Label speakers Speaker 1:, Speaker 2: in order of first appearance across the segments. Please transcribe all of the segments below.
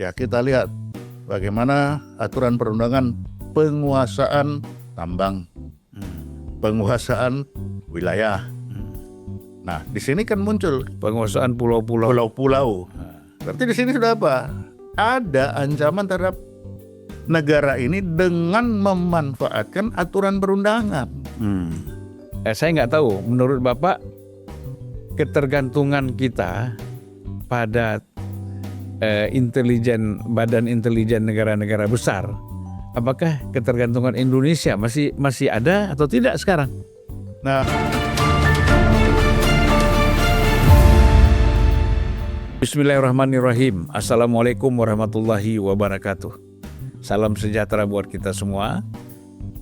Speaker 1: Ya, kita lihat bagaimana aturan perundangan penguasaan tambang, penguasaan wilayah. Nah, di sini kan muncul
Speaker 2: penguasaan pulau-pulau.
Speaker 1: pulau-pulau. Berarti di sini sudah apa? Ada ancaman terhadap negara ini dengan memanfaatkan aturan perundangan.
Speaker 2: Saya nggak tahu, menurut Bapak ketergantungan kita pada badan intelijen negara-negara besar, apakah ketergantungan Indonesia masih ada atau tidak sekarang?
Speaker 1: Nah,
Speaker 2: Bismillahirrahmanirrahim. Assalamualaikum warahmatullahi wabarakatuh. Salam sejahtera buat kita semua.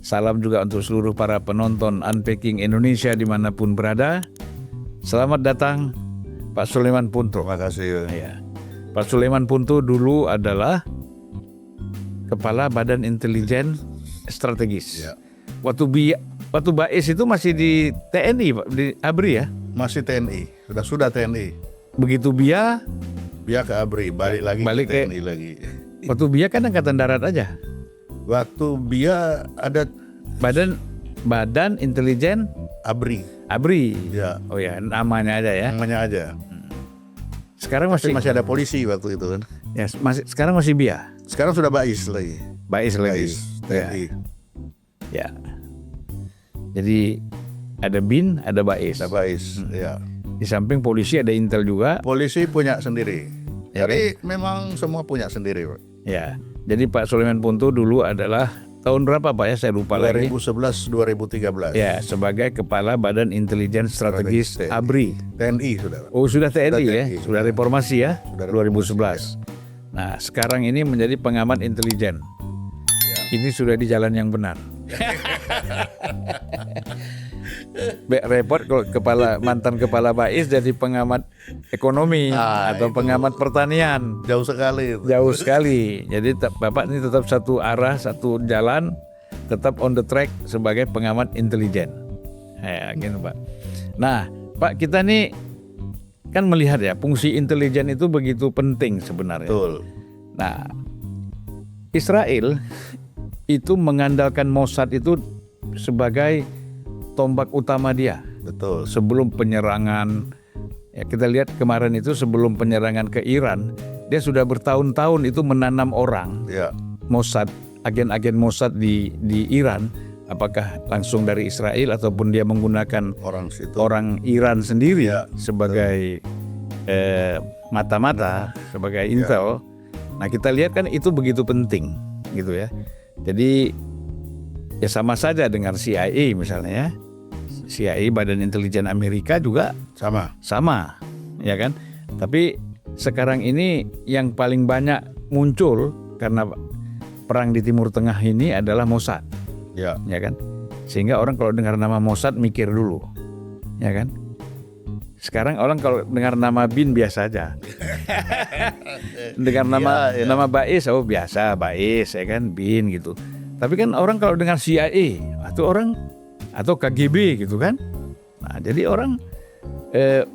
Speaker 2: Salam juga untuk seluruh para penonton Unpacking Indonesia dimanapun berada. Selamat datang Pak Sulaiman Punto.
Speaker 1: terima kasih.
Speaker 2: Ya. Pak Sulaiman Punto dulu adalah Kepala Badan Intelijen Strategis.
Speaker 1: Ya.
Speaker 2: Waktu Bais itu masih di TNI, Pak, di ABRI ya?
Speaker 1: Masih TNI, sudah TNI.
Speaker 2: Begitu BIA,
Speaker 1: Biar ke ABRI, balik
Speaker 2: ke
Speaker 1: TNI lagi.
Speaker 2: waktu BIA kan Angkatan Darat aja.
Speaker 1: Waktu Biar ada
Speaker 2: Badan Intelijen
Speaker 1: ABRI,
Speaker 2: ABRI.
Speaker 1: ya,
Speaker 2: Oh ya, namanya aja ya.
Speaker 1: namanya aja.
Speaker 2: Sekarang
Speaker 1: Tapi
Speaker 2: masih
Speaker 1: masih ada polisi waktu itu kan.
Speaker 2: ya, sekarang masih BIA.
Speaker 1: Sekarang sudah Bais lagi.
Speaker 2: Bais lagi.
Speaker 1: Bais, TNI.
Speaker 2: Ya. Jadi ada BIN, ada Bais.
Speaker 1: Ada Bais, ya.
Speaker 2: Di samping polisi ada Intel juga.
Speaker 1: Polisi punya sendiri.
Speaker 2: Ya,
Speaker 1: Jadi memang semua punya sendiri, Pak.
Speaker 2: Ya. Jadi Pak Sulaiman Punto dulu adalah tahun berapa Pak ya? Saya lupa lagi.
Speaker 1: 2011-2013.
Speaker 2: Ya, sebagai Kepala Badan Intelijen Strategis
Speaker 1: TNI.
Speaker 2: ABRI.
Speaker 1: TNI sudah, Pak.
Speaker 2: Oh, sudah TNI ya?
Speaker 1: TNI.
Speaker 2: Sudah reformasi ya?
Speaker 1: Sudah
Speaker 2: 2011. Nah, sekarang ini menjadi pengamat intelijen.
Speaker 1: Ya.
Speaker 2: Ini sudah di jalan yang benar. Repot kalau mantan kepala Bais jadi pengamat ekonomi atau
Speaker 1: itu
Speaker 2: pengamat pertanian.
Speaker 1: Jauh sekali itu.
Speaker 2: Jauh sekali. Jadi Bapak ini tetap satu arah, satu jalan, tetap on the track sebagai pengamat intelijen. Ya, gitu Pak. Nah, Pak, kita nih kan melihat ya, fungsi intelijen itu begitu penting sebenarnya.
Speaker 1: Betul.
Speaker 2: Nah, Israel itu mengandalkan Mossad itu sebagai tombak utama dia.
Speaker 1: Betul.
Speaker 2: Sebelum penyerangan, ya kita lihat kemarin itu sebelum penyerangan ke Iran, dia sudah bertahun-tahun itu menanam orang
Speaker 1: Ya.
Speaker 2: Mossad, agen-agen Mossad di Iran, apakah langsung dari Israel ataupun dia menggunakan
Speaker 1: Orang situ.
Speaker 2: orang Iran sendiri
Speaker 1: Ya,
Speaker 2: sebagai mata-mata, sebagai intel. Nah, kita lihat kan itu begitu penting gitu ya. Jadi ya sama saja dengan CIA misalnya ya. CIA, Badan Intelijen Amerika juga sama, ya kan? Tapi sekarang ini yang paling banyak muncul karena perang di Timur Tengah ini adalah Mossad,
Speaker 1: Ya.
Speaker 2: ya kan? Sehingga orang kalau dengar nama Mossad mikir dulu, ya kan? Sekarang orang kalau dengar nama BIN biasa aja. Dengar nama Bais, oh biasa Bais, ya kan, BIN gitu. Tapi kan orang kalau dengar CIA atau KGB gitu kan. Nah, jadi orang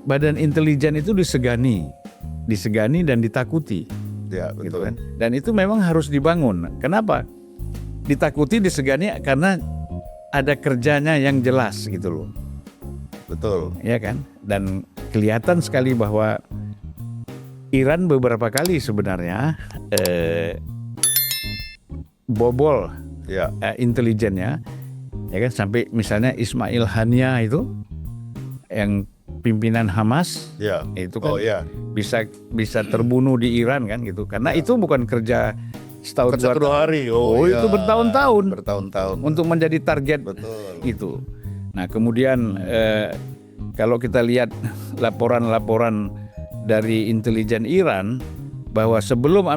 Speaker 2: badan intelijen itu disegani dan ditakuti.
Speaker 1: Ya,
Speaker 2: Gitu
Speaker 1: betul.
Speaker 2: kan. Dan itu memang harus dibangun. Kenapa? Ditakuti, disegani karena ada kerjanya yang jelas gitu loh.
Speaker 1: Betul.
Speaker 2: Ya kan? Dan kelihatan sekali bahwa Iran beberapa kali sebenarnya bobol
Speaker 1: Ya.
Speaker 2: intelijennya, ya kan, sampai misalnya Ismail Haniah itu yang pimpinan Hamas
Speaker 1: Ya.
Speaker 2: itu kan
Speaker 1: Oh ya.
Speaker 2: bisa terbunuh di Iran kan gitu, karena itu bukan kerja setahun
Speaker 1: Kerja kedua hari.
Speaker 2: Oh,
Speaker 1: iya.
Speaker 2: itu bertahun-tahun
Speaker 1: Bertahun-tahun.
Speaker 2: untuk menjadi target
Speaker 1: Betul.
Speaker 2: itu. Nah, kemudian kalau kita lihat laporan-laporan dari intelijen Iran bahwa sebelum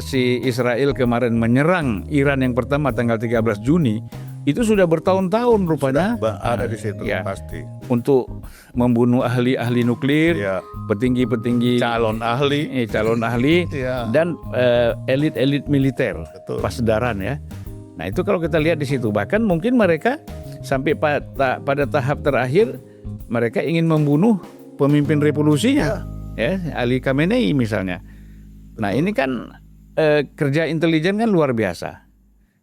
Speaker 2: si Israel kemarin menyerang Iran yang pertama tanggal 13 Juni, itu sudah bertahun-tahun rupanya
Speaker 1: Ada di situ
Speaker 2: ya,
Speaker 1: pasti.
Speaker 2: untuk membunuh ahli nuklir,
Speaker 1: Ya.
Speaker 2: petinggi-petinggi
Speaker 1: Calon ahli. Ya.
Speaker 2: dan elit-elit militer,
Speaker 1: Betul.
Speaker 2: pasdaran ya. Nah, itu kalau kita lihat di situ, bahkan mungkin mereka sampai pada tahap terakhir mereka ingin membunuh pemimpin revolusinya, ya, Ali Khamenei misalnya. Nah, ini kan kerja intelijen kan luar biasa.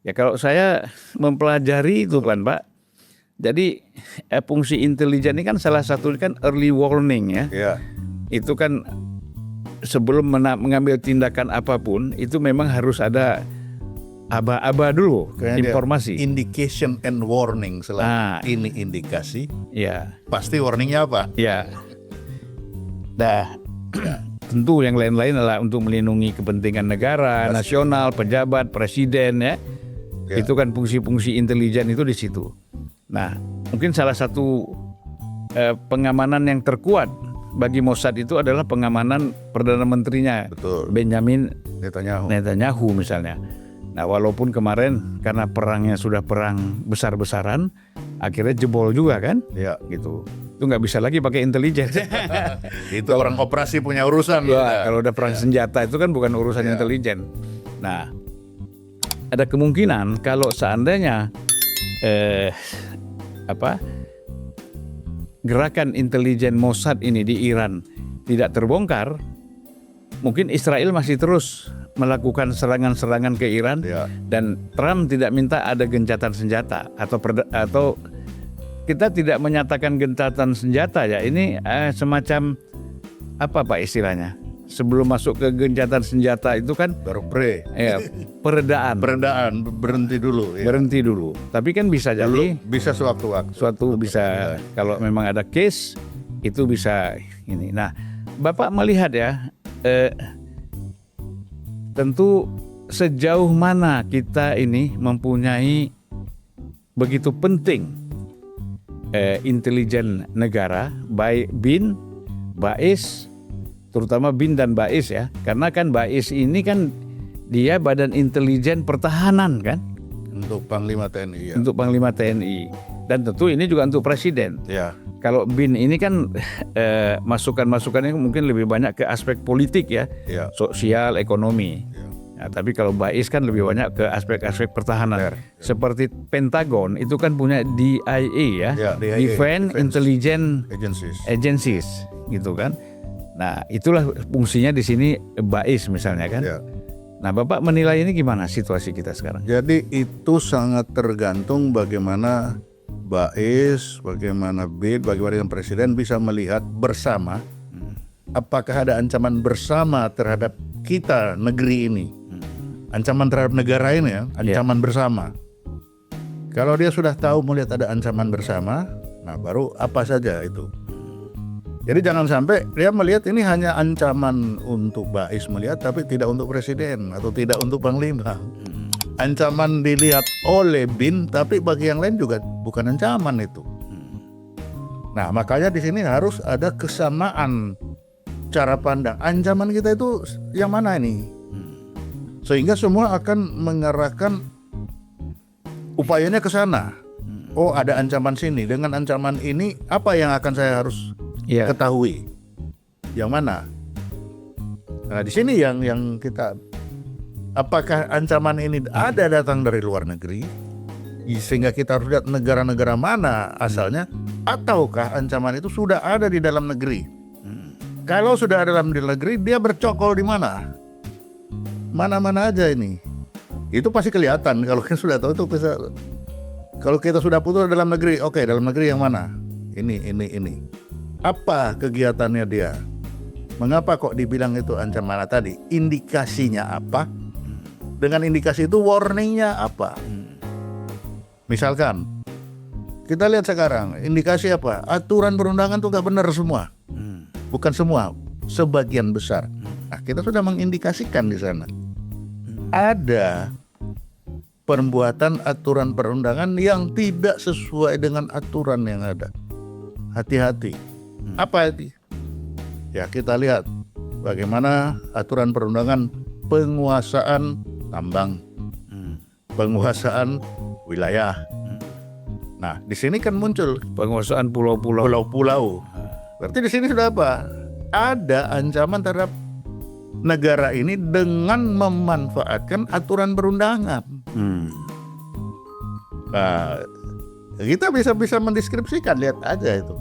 Speaker 2: Ya kalau saya mempelajari itu kan Pak, jadi fungsi intelijen ini kan salah satu kan early warning ya.
Speaker 1: Ya.
Speaker 2: Itu kan sebelum mengambil tindakan apapun itu memang harus ada aba-aba dulu
Speaker 1: Kayaknya
Speaker 2: informasi.
Speaker 1: Indication and warning. Selain ini indikasi,
Speaker 2: Ya,
Speaker 1: pasti warningnya apa?
Speaker 2: ya. Nah, tentu yang lain-lain adalah untuk melindungi kepentingan negara, nasional, pejabat, presiden ya.
Speaker 1: Ya.
Speaker 2: Itu kan fungsi-fungsi intelijen itu di situ. Nah, mungkin salah satu pengamanan yang terkuat bagi Mossad itu adalah pengamanan Perdana Menterinya
Speaker 1: Betul.
Speaker 2: Benjamin
Speaker 1: Netanyahu.
Speaker 2: misalnya. Nah, walaupun kemarin karena perangnya sudah perang besar-besaran, akhirnya jebol juga kan,
Speaker 1: Ya.
Speaker 2: gitu. Itu nggak bisa lagi pakai intelijen.
Speaker 1: Itu orang operasi punya urusan.
Speaker 2: Wah, kalau udah perang senjata itu kan bukan urusan intelijen. Nah, ada kemungkinan kalau seandainya gerakan intelijen Mossad ini di Iran tidak terbongkar, mungkin Israel masih terus melakukan serangan-serangan ke Iran.
Speaker 1: Ya.
Speaker 2: Dan Trump tidak minta ada gencatan senjata atau kita tidak menyatakan gencatan senjata ya. Ini semacam apa Pak istilahnya? Sebelum masuk ke gencatan senjata itu kan
Speaker 1: Baru
Speaker 2: peredaan.
Speaker 1: berhenti dulu. Ya.
Speaker 2: Berhenti dulu. Tapi kan bisa jadi
Speaker 1: Bisa sewaktu-waktu.
Speaker 2: suatu bisa kalau memang ada case itu bisa ini. Nah, Bapak melihat ya tentu sejauh mana kita ini mempunyai begitu penting intelijen negara, baik BIN, BAIS, terutama BIN dan BAIS ya, karena kan BAIS ini kan dia Badan Intelijen Pertahanan kan,
Speaker 1: Untuk Panglima TNI. Ya.
Speaker 2: untuk Panglima TNI, dan tentu ini juga untuk Presiden.
Speaker 1: Ya.
Speaker 2: Kalau BIN ini kan masukan-masukannya mungkin lebih banyak ke aspek politik ya,
Speaker 1: Ya.
Speaker 2: sosial, ekonomi.
Speaker 1: Ya.
Speaker 2: Nah, tapi kalau BAIS kan lebih banyak ke aspek-aspek pertahanan.
Speaker 1: Benar.
Speaker 2: Seperti Pentagon itu kan punya DIA ya,
Speaker 1: Ya, DIA,
Speaker 2: Defense
Speaker 1: Defense
Speaker 2: Intelligence
Speaker 1: Agencies.
Speaker 2: Agencies gitu kan. Nah, itulah fungsinya di sini BAIS misalnya kan.
Speaker 1: Ya.
Speaker 2: Nah, Bapak menilai ini gimana situasi kita sekarang?
Speaker 1: Jadi itu sangat tergantung bagaimana BAIS, bagaimana BIN, bagaimana Presiden bisa melihat bersama apakah ada ancaman bersama terhadap kita negeri ini. Ancaman terhadap negara ini ya, ancaman bersama. Kalau dia sudah tahu melihat ada ancaman bersama, nah baru apa saja itu. Jadi jangan sampai dia melihat ini hanya ancaman untuk BAIS melihat, tapi tidak untuk Presiden atau tidak untuk Panglima. Ancaman dilihat oleh BIN, tapi bagi yang lain juga bukan ancaman itu. Nah, makanya di sini harus ada kesamaan cara pandang. Ancaman kita itu yang mana ini? Sehingga semua akan mengarahkan upayanya ke sana. Oh, ada ancaman sini. Dengan ancaman ini, apa yang akan saya harus ketahui? Yang mana? Nah, di sini yang kita, apakah ancaman ini ada datang dari luar negeri, sehingga kita harus lihat negara-negara mana asalnya, ataukah ancaman itu sudah ada di dalam negeri? Kalau sudah ada dalam negeri, dia bercokol di mana? Mana-mana aja ini. Itu pasti kelihatan kalau kita sudah tahu itu bisa. Kalau kita sudah putus dalam negeri, oke, dalam negeri yang mana? Ini. Apa kegiatannya dia? Mengapa kok dibilang itu ancaman tadi? Indikasinya apa? Dengan indikasi itu warningnya apa? Misalkan kita lihat sekarang, indikasi apa? Aturan perundangan tuh nggak benar semua. Bukan semua, sebagian besar. Nah, kita sudah mengindikasikan di sana. Ada perbuatan aturan perundangan yang tidak sesuai dengan aturan yang ada. Hati-hati. Apa itu? Ya, kita lihat bagaimana aturan perundangan penguasaan tambang, penguasaan wilayah. Nah, di sini kan muncul
Speaker 2: penguasaan pulau-pulau.
Speaker 1: pulau-pulau. Berarti di sini sudah apa? Ada ancaman terhadap negara ini dengan memanfaatkan aturan perundangan. Nah, kita bisa mendeskripsikan, lihat aja itu.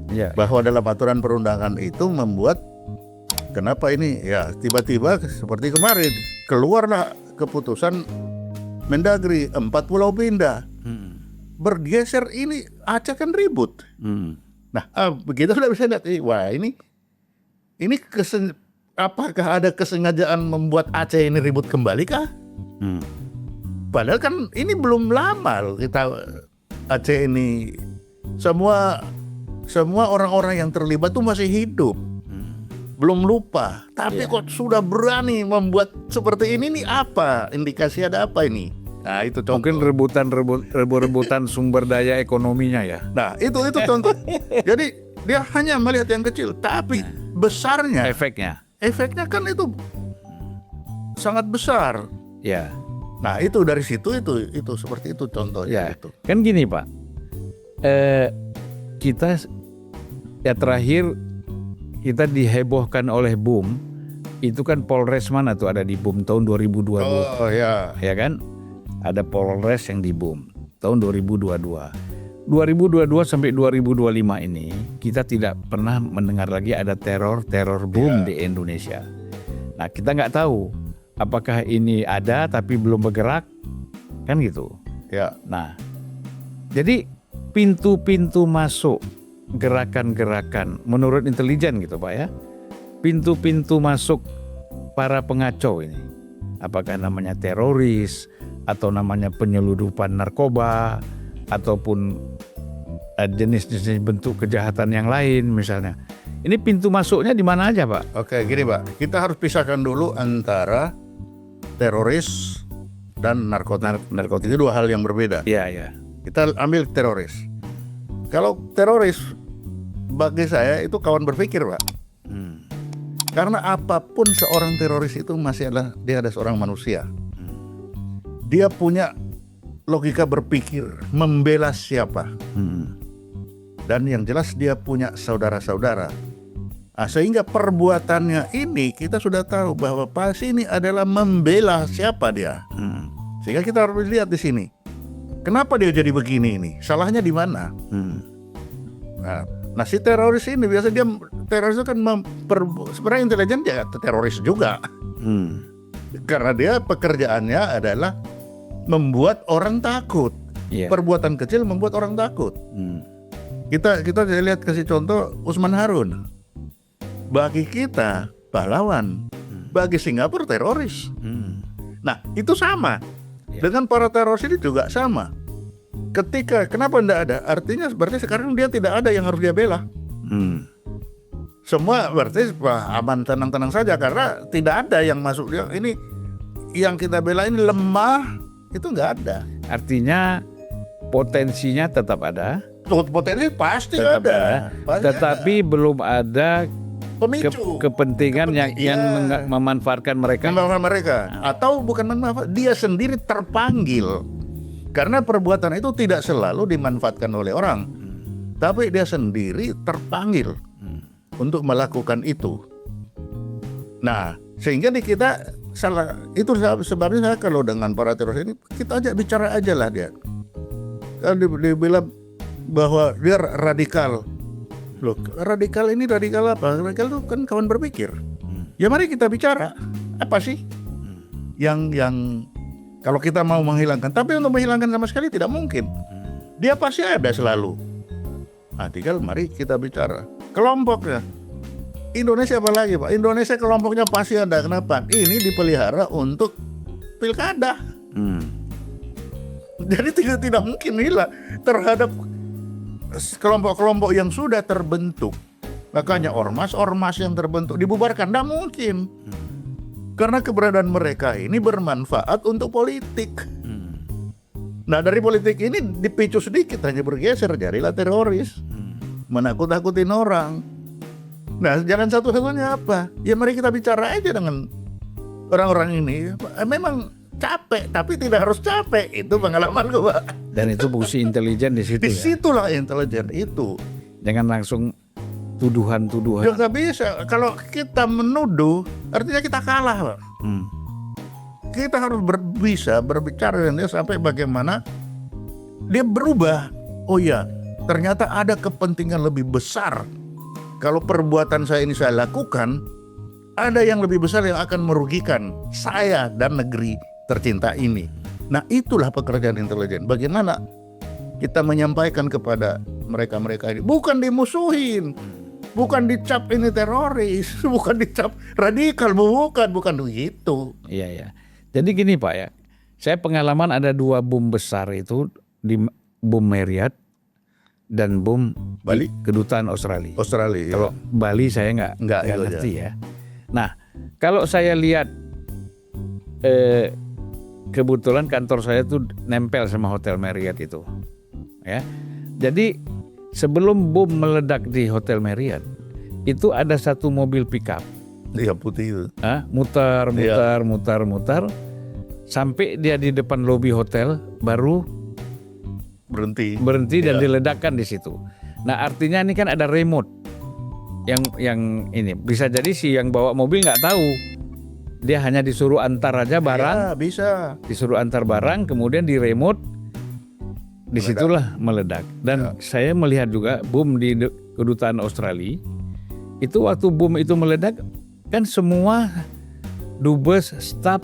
Speaker 2: Ya.
Speaker 1: Bahwa dalam aturan perundangan itu membuat Kenapa ini? Ya tiba-tiba seperti kemarin keluarlah keputusan Mendagri 4 pulau pindah. Bergeser ini Aceh kan ribut. Nah begitu sudah bisa lihat, wah ini apakah ada kesengajaan membuat Aceh ini ribut kembali kah? Padahal kan ini belum lama loh kita Aceh ini semua orang-orang yang terlibat tuh masih hidup. Belum lupa, tapi kok sudah berani membuat seperti ini nih, apa indikasi ada apa ini? Nah itu contoh.
Speaker 2: Mungkin rebutan sumber daya ekonominya ya.
Speaker 1: Nah itu contoh. Jadi dia hanya melihat yang kecil, tapi besarnya efeknya kan itu sangat besar.
Speaker 2: Ya.
Speaker 1: Nah itu dari situ itu seperti itu contohnya.
Speaker 2: Ya. Kan gini Pak, kita ya terakhir kita dihebohkan oleh BUM, itu kan Polres mana tuh ada di BUM tahun 2022.
Speaker 1: Oh ya.
Speaker 2: Ya kan? Ada Polres yang di BUM tahun 2022. 2022 sampai 2025 ini kita tidak pernah mendengar lagi ada teror BUM di Indonesia. Nah, kita nggak tahu apakah ini ada tapi belum bergerak, kan gitu.
Speaker 1: Ya.
Speaker 2: Nah, jadi pintu-pintu masuk gerakan-gerakan menurut intelijen gitu Pak ya, pintu-pintu masuk para pengacau ini, apakah namanya teroris atau namanya penyelundupan narkoba ataupun jenis-jenis bentuk kejahatan yang lain misalnya, ini pintu masuknya di mana aja Pak?
Speaker 1: Oke gini Pak, kita harus pisahkan dulu antara teroris dan narkotika. Itu dua hal yang berbeda.
Speaker 2: Iya.
Speaker 1: Kita ambil teroris. Kalau teroris bagi saya itu kawan berpikir Pak. Karena apapun seorang teroris itu dia ada seorang manusia. Dia punya logika berpikir, membela siapa. Dan yang jelas dia punya saudara-saudara. Sehingga perbuatannya ini kita sudah tahu bahwa pasti ini adalah membela siapa dia. Sehingga kita harus lihat di sini. Kenapa dia jadi begini ini? Salahnya di mana? Nah si teroris ini biasanya teroris itu kan sebenarnya intelijen dia teroris juga. Karena dia pekerjaannya adalah membuat orang takut. Perbuatan kecil membuat orang takut. Kita lihat kasih contoh Usman Harun. Bagi kita pahlawan, bagi Singapura teroris. Nah itu sama. Dengan para teroris ini juga sama. Kenapa tidak ada? Artinya berarti sekarang dia tidak ada yang harus dia bela. Semua berarti aman tenang-tenang saja karena tidak ada yang masuk dia. Ini yang kita bela ini lemah, itu nggak ada.
Speaker 2: Artinya potensinya tetap ada.
Speaker 1: Potensi pasti
Speaker 2: tetap
Speaker 1: ada.
Speaker 2: Tetapi belum ada
Speaker 1: pemicu
Speaker 2: kepentingan yang memanfaatkan mereka.
Speaker 1: Atau bukan memanfaatkan, dia sendiri terpanggil. Karena perbuatan itu tidak selalu dimanfaatkan oleh orang, tapi dia sendiri terpanggil untuk melakukan itu. Nah, sehingga di kita salah. Itu sebabnya saya kalau dengan para teroris ini kita ajak bicara aja lah dia. Kalau dia bilang bahwa dia radikal. Loh, radikal ini radikal apa? Radikal itu kan kawan berpikir. Ya mari kita bicara. Apa sih yang kalau kita mau menghilangkan, tapi untuk menghilangkan sama sekali tidak mungkin. Dia pasti ada selalu. Nah, tinggal mari kita bicara. Kelompoknya Indonesia apa lagi Pak? Indonesia kelompoknya pasti ada. Kenapa? Ini dipelihara untuk pilkada. Jadi tidak mungkin hilang terhadap kelompok-kelompok yang sudah terbentuk. Makanya ormas yang terbentuk dibubarkan, tidak mungkin. Karena keberadaan mereka ini bermanfaat untuk politik. Nah dari politik ini dipicu sedikit, hanya bergeser jadilah teroris, menakut-nakutin orang. Nah jalan satu-satunya apa? Ya mari kita bicara aja dengan orang-orang ini. Memang capek, tapi tidak harus capek. Itu pengalamanku Pak.
Speaker 2: Dan itu fungsi intelijen di situ.
Speaker 1: Disitulah intelijen itu.
Speaker 2: Jangan langsung tuduhan-tuduhan.
Speaker 1: Ya nggak bisa. Kalau kita menuduh, artinya kita kalah, Pak. Kita harus bisa berbicara dengan dia sampai bagaimana dia berubah. Oh ya, ternyata ada kepentingan lebih besar. Kalau perbuatan saya ini saya lakukan, ada yang lebih besar yang akan merugikan saya dan negeri tercinta ini. Nah, itulah pekerjaan intelijen. Bagaimana kita menyampaikan kepada mereka-mereka ini, bukan dimusuhin, bukan dicap ini teroris, bukan dicap radikal, bukan begitu.
Speaker 2: Iya, iya. Jadi gini Pak ya, saya pengalaman ada 2 bom besar itu, di bom Marriott dan bom
Speaker 1: Bali?
Speaker 2: Kedutaan Australia.
Speaker 1: Australia.
Speaker 2: Kalau Bali saya nggak
Speaker 1: itu
Speaker 2: ngerti ya. Nah, kalau saya lihat kebetulan kantor saya tuh nempel sama Hotel Marriott itu, ya. Jadi sebelum bom meledak di Hotel Marriott, itu ada satu mobil pickup,
Speaker 1: Iya, putih itu.
Speaker 2: mutar, sampai dia di depan lobi hotel, baru berhenti dan diledakkan di situ. Nah, artinya ini kan ada remote yang ini bisa jadi si yang bawa mobil nggak tahu, dia hanya disuruh antar aja barang,
Speaker 1: Ya, bisa.
Speaker 2: disuruh antar barang, kemudian di remote disitulah meledak. Dan saya melihat juga bom di Kedutaan Australia itu, waktu bom itu meledak kan semua dubes, staf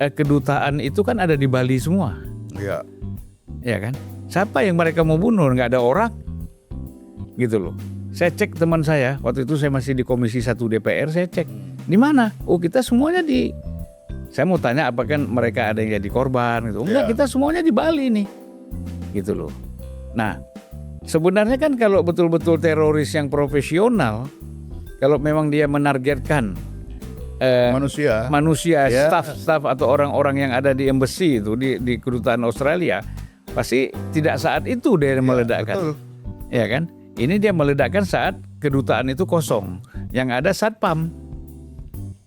Speaker 2: kedutaan itu kan ada di Bali semua.
Speaker 1: Iya.
Speaker 2: Ya kan? Siapa yang mereka mau bunuh? Nggak ada orang. Gitu loh. Saya cek teman saya, waktu itu saya masih di Komisi 1 DPR, saya cek. Di mana? Oh, kita semuanya di... Saya mau tanya apakah mereka ada yang jadi korban gitu. Enggak, kita semuanya di Bali nih. Gitu loh. Nah, sebenarnya kan kalau betul-betul teroris yang profesional, kalau memang dia menargetkan manusia, staf atau orang-orang yang ada di embassy itu, di Kedutaan Australia, pasti tidak saat itu dia meledakkan.
Speaker 1: Betul.
Speaker 2: Ya kan? Ini dia meledakkan saat kedutaan itu kosong. Yang ada satpam.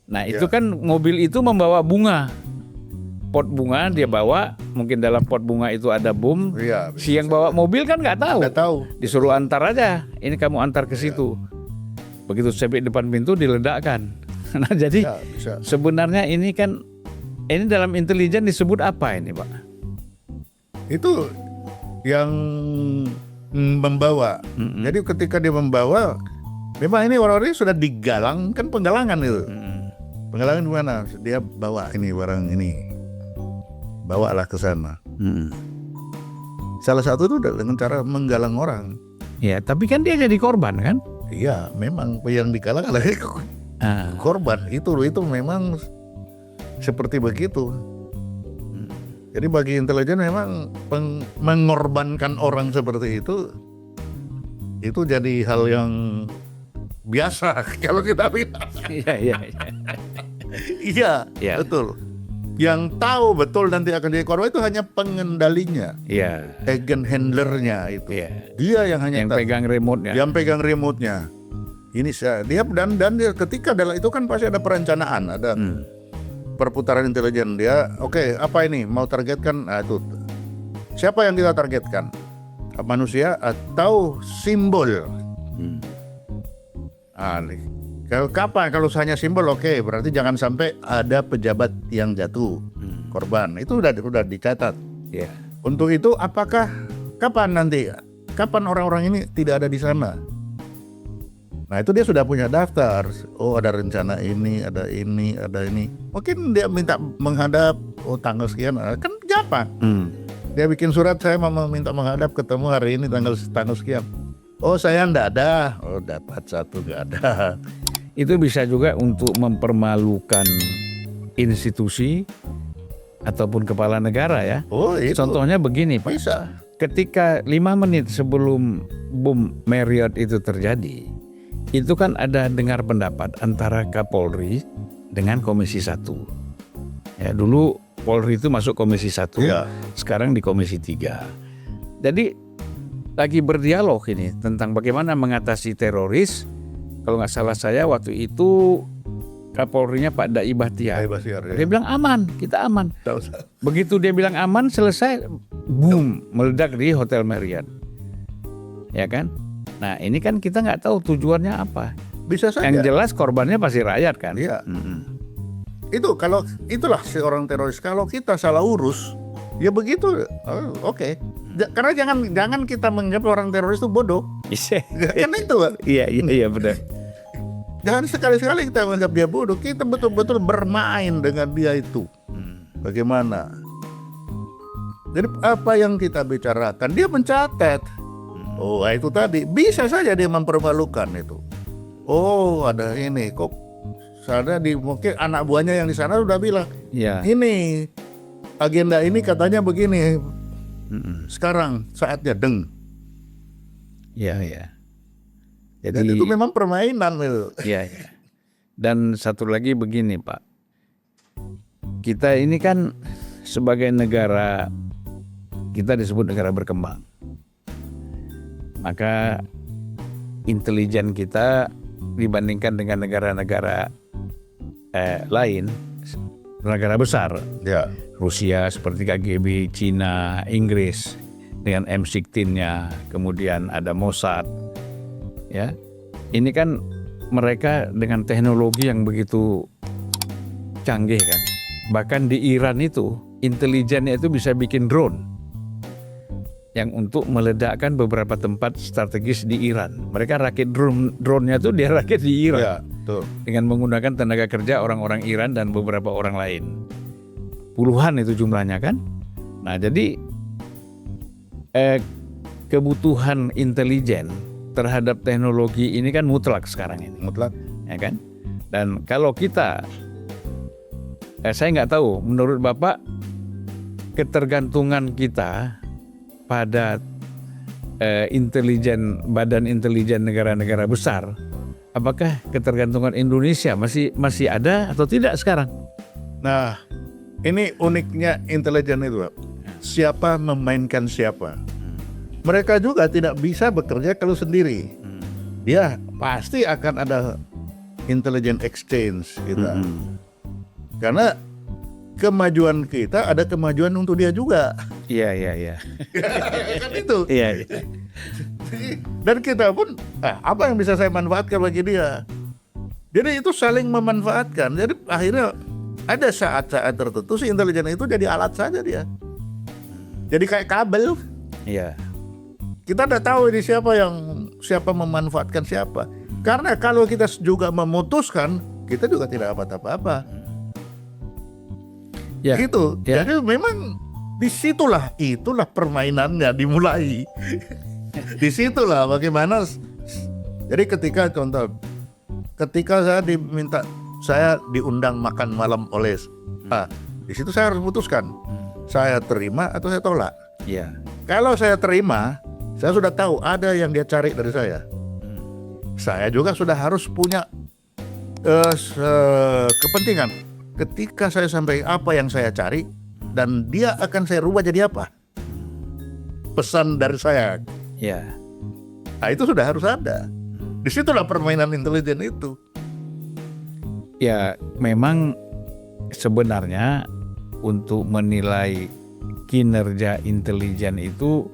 Speaker 2: Nah, itu kan mobil itu membawa bunga. Pot bunga dia bawa, mungkin dalam pot bunga itu ada bom.
Speaker 1: Iya,
Speaker 2: Si yang bawa mobil kan nggak tahu.
Speaker 1: nggak tahu.
Speaker 2: Disuruh antar aja. Ini kamu antar ke situ. Begitu sampai depan pintu diledakkan. Nah, jadi
Speaker 1: Ya, bisa.
Speaker 2: sebenarnya ini kan, ini dalam intelijen disebut apa ini, Pak?
Speaker 1: Itu yang membawa. Jadi ketika dia membawa, memang ini orang-orang sudah digalang, kan penggalangan itu. Penggalangan di mana? Dia bawa ini barang ini, bawalah ke sana. Salah satu itu dengan cara menggalang orang.
Speaker 2: Ya, tapi kan dia jadi korban kan?
Speaker 1: Iya, memang yang digalang adalah korban. Itu memang seperti begitu. Jadi bagi intelijen memang mengorbankan orang seperti itu jadi hal yang biasa kalau kita bilang.
Speaker 2: Iya.
Speaker 1: Iya,
Speaker 2: Ya.
Speaker 1: betul. Yang tahu betul nanti akan jadi korban itu hanya pengendalinya,
Speaker 2: Iya.
Speaker 1: agent handlernya itu.
Speaker 2: Iya.
Speaker 1: Dia yang hanya
Speaker 2: Yang
Speaker 1: tahu.
Speaker 2: pegang remote-nya.
Speaker 1: Yang pegang remote-nya. Ini dia dan dia ketika dalam itu kan pasti ada perencanaan, ada perputaran intelijen. Dia oke, apa ini mau targetkan? Itu siapa yang kita targetkan? Manusia atau simbol? Kalau kapan? Kalau hanya simbol, oke, berarti jangan sampai ada pejabat yang jatuh korban. Itu udah dicatat.
Speaker 2: Iya.
Speaker 1: Untuk itu apakah kapan nanti? Kapan orang-orang ini tidak ada di sana? Nah, itu dia sudah punya daftar. Oh, ada rencana ini, ada ini, ada ini. Mungkin dia minta menghadap, oh tanggal sekian, kan gampang. Dia bikin surat, saya mau minta menghadap, ketemu hari ini tanggal sekian. Oh, saya enggak ada. Oh, dapat satu enggak ada.
Speaker 2: Itu bisa juga untuk mempermalukan institusi ataupun kepala negara ya.
Speaker 1: Oh, itu
Speaker 2: Contohnya begini, Pak.
Speaker 1: bisa.
Speaker 2: Ketika 5 menit sebelum bom Marriott itu terjadi, itu kan ada dengar pendapat antara Kapolri dengan Komisi 1. Ya, dulu Polri itu masuk Komisi 1,
Speaker 1: Iya.
Speaker 2: sekarang di Komisi 3. Jadi lagi berdialog ini tentang bagaimana mengatasi teroris. Kalau nggak salah saya waktu itu Kapolrinya Pak Dai Bahtiar. Dia bilang aman, kita aman. Begitu dia bilang aman, selesai, boom, meledak di Hotel Marriott. Ya kan? Nah, ini kan kita nggak tahu tujuannya apa.
Speaker 1: Bisa saja.
Speaker 2: Yang jelas korbannya pasti rakyat kan?
Speaker 1: Iya. Itu kalau itulah seorang teroris. Kalau kita salah urus, ya begitu. Oke. Karena jangan kita menganggap orang teroris itu bodoh.
Speaker 2: Iya.
Speaker 1: Kan itu, Pak.
Speaker 2: Iya benar.
Speaker 1: Jangan sekali-sekali kita menganggap dia bodoh. Kita betul-betul bermain dengan dia itu. Bagaimana? Jadi apa yang kita bicarakan, dia mencatat. Oh, itu tadi bisa saja dia mempermalukan itu. Oh, ada ini kok. Sana mungkin anak buahnya yang di sana sudah bilang,
Speaker 2: Ya.
Speaker 1: ini agenda ini katanya begini. Sekarang saatnya deng.
Speaker 2: Ya, ya.
Speaker 1: Dan
Speaker 2: Jadi
Speaker 1: itu memang permainan itu.
Speaker 2: ya, ya. Dan satu lagi begini, Pak. Kita ini kan sebagai negara, kita disebut negara berkembang. Maka intelijen kita dibandingkan dengan negara-negara lain, negara besar,
Speaker 1: Ya.
Speaker 2: Rusia seperti KGB, Cina, Inggris dengan M16-nya, kemudian ada Mossad, ya. Ini kan mereka dengan teknologi yang begitu canggih kan. Bahkan di Iran itu intelijennya itu bisa bikin drone yang untuk meledakkan beberapa tempat strategis di Iran. Mereka rakit drone-nya tuh dia rakit di Iran.
Speaker 1: Ya, betul.
Speaker 2: Dengan menggunakan tenaga kerja orang-orang Iran dan beberapa orang lain. Puluhan itu jumlahnya kan. Nah, jadi kebutuhan intelijen terhadap teknologi ini kan mutlak sekarang ini,
Speaker 1: Mutlak.
Speaker 2: ya kan? Dan kalau kita, saya nggak tahu, menurut Bapak ketergantungan kita pada badan intelijen negara-negara besar, apakah ketergantungan Indonesia masih ada atau tidak sekarang?
Speaker 1: Nah, ini uniknya intelijen itu, Pak. Siapa memainkan siapa? Mereka juga tidak bisa bekerja kalau sendiri. Dia pasti akan ada intelligence exchange kita. Karena kemajuan kita ada kemajuan untuk dia juga.
Speaker 2: Iya, iya, iya.
Speaker 1: Kan itu.
Speaker 2: Iya, iya.
Speaker 1: Dan kita pun apa yang bisa saya manfaatkan bagi dia. Jadi itu saling memanfaatkan. Jadi akhirnya ada saat-saat tertentu si intelijen itu jadi alat saja dia. Jadi kayak kabel.
Speaker 2: Iya.
Speaker 1: Kita udah tahu ini siapa memanfaatkan siapa. Karena kalau kita juga memutuskan, kita juga tidak dapat apa-apa.
Speaker 2: Ya.
Speaker 1: Gitu.
Speaker 2: Ya.
Speaker 1: Jadi memang itulah permainannya dimulai. Disitulah bagaimana. Jadi ketika saya diundang makan malam oleh di situ saya harus putuskan. Saya terima atau saya tolak.
Speaker 2: Iya.
Speaker 1: Kalau saya terima, saya sudah tahu ada yang dia cari dari saya. Saya juga sudah harus punya kepentingan. Ketika saya sampaikan apa yang saya cari, dan dia akan saya rubah jadi apa? Pesan dari saya.
Speaker 2: Iya.
Speaker 1: Nah, itu sudah harus ada. Disitulah permainan intelijen itu.
Speaker 2: Ya, memang sebenarnya untuk menilai kinerja intelijen itu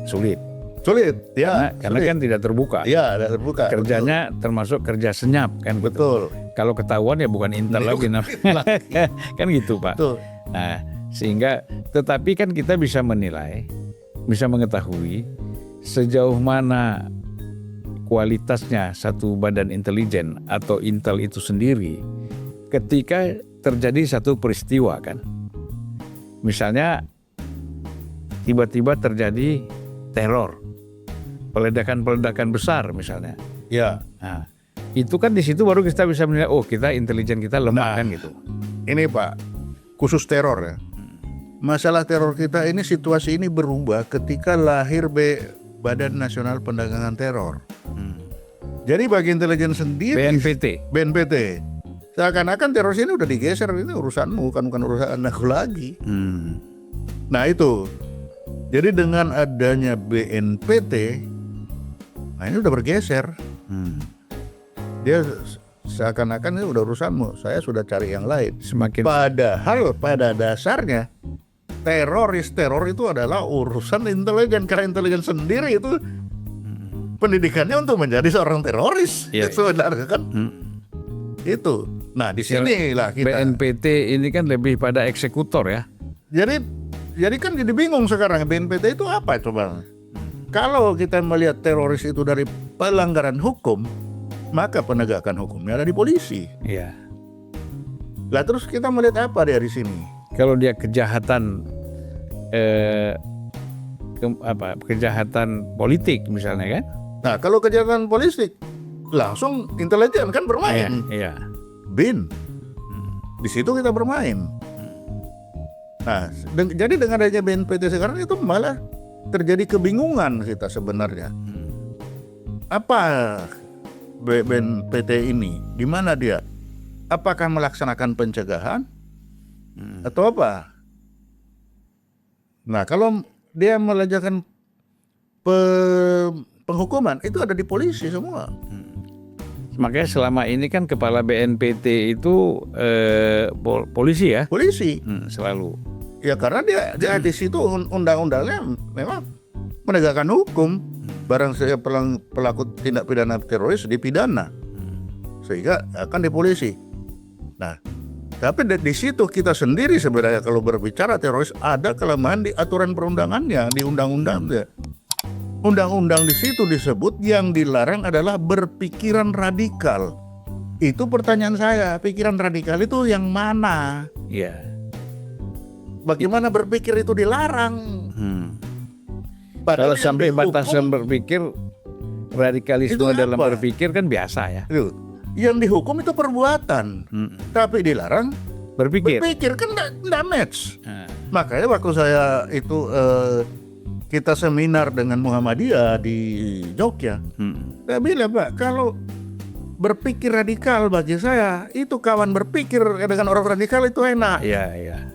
Speaker 2: sulit.
Speaker 1: Sulit, ya.
Speaker 2: Karena kan tidak terbuka.
Speaker 1: Iya, tidak terbuka.
Speaker 2: Kerjanya termasuk kerja senyap kan.
Speaker 1: Betul.
Speaker 2: Kalau ketahuan ya bukan intel lagi kan gitu, Pak.
Speaker 1: Betul.
Speaker 2: Nah, sehingga tetapi kan kita bisa menilai, bisa mengetahui sejauh mana kualitasnya satu badan intelijen atau intel itu sendiri ketika terjadi satu peristiwa kan. Misalnya tiba-tiba terjadi teror, peledakan besar misalnya.
Speaker 1: Ya.
Speaker 2: Nah, itu kan di situ baru kita bisa menilai, oh kita intelijen kita lemah kan gitu.
Speaker 1: Ini Pak, khusus teror ya. Masalah teror kita ini, situasi ini berubah ketika lahir Badan Nasional Penanggulangan Teror. Jadi bagi intelijen sendiri, BNPT, seakan-akan teroris ini udah digeser, ini urusanmu, bukan urusan aku lagi. Nah itu, jadi dengan adanya BNPT, nah ini udah bergeser. Dia seakan-akan ini udah urusanmu, saya sudah cari yang lain. Padahal pada dasarnya teror itu adalah urusan intelijen, karena intelijen sendiri itu pendidikannya untuk menjadi seorang teroris. Sebenarnya kan itu. Nah di sinilah kita.
Speaker 2: BNPT ini kan lebih pada eksekutor ya.
Speaker 1: Jadi kan jadi bingung sekarang, BNPT itu apa coba? Kalau kita melihat teroris itu dari pelanggaran hukum, maka penegakan hukumnya ada di polisi.
Speaker 2: Iya.
Speaker 1: Lah terus kita melihat apa dari sini?
Speaker 2: Kalau dia kejahatan kejahatan politik misalnya kan?
Speaker 1: Nah kalau kejahatan politik langsung intelijen kan bermain.
Speaker 2: Iya.
Speaker 1: BIN. Di situ kita bermain. Nah, jadi dengan adanya BNPT sekarang itu malah terjadi kebingungan kita sebenarnya. Apa BNPT ini? Di mana dia? Apakah melaksanakan pencegahan atau apa? Nah, kalau dia melakukan penghukuman itu ada di polisi semua.
Speaker 2: Makanya selama ini kan kepala BNPT itu polisi ya?
Speaker 1: Polisi.
Speaker 2: Selalu.
Speaker 1: Ya karena dia di situ undang-undangnya memang menegakkan hukum. Barang saya pelaku tindak pidana teroris dipidana, sehingga akan di polisi. Nah, tapi di situ kita sendiri sebenarnya kalau berbicara teroris ada kelemahan di aturan perundangannya, di undang-undangnya. Undang-undang di situ disebut yang dilarang adalah berpikiran radikal. Itu pertanyaan saya, pikiran radikal itu yang mana?
Speaker 2: Iya.
Speaker 1: Bagaimana berpikir itu dilarang?
Speaker 2: Kalau
Speaker 1: Padahal
Speaker 2: sampai
Speaker 1: yang dihukum
Speaker 2: batasan berpikir, radikalisme
Speaker 1: itu
Speaker 2: dalam
Speaker 1: apa?
Speaker 2: berpikir kan biasa ya.
Speaker 1: itu, yang dihukum itu perbuatan, tapi dilarang
Speaker 2: Berpikir.
Speaker 1: kan nggak match.
Speaker 2: Nah,
Speaker 1: Makanya waktu saya itu kita seminar dengan Muhammadiyah di Jogja, saya bilang Pak, kalau berpikir radikal bagi saya itu kawan berpikir dengan orang radikal itu enak.
Speaker 2: Iya.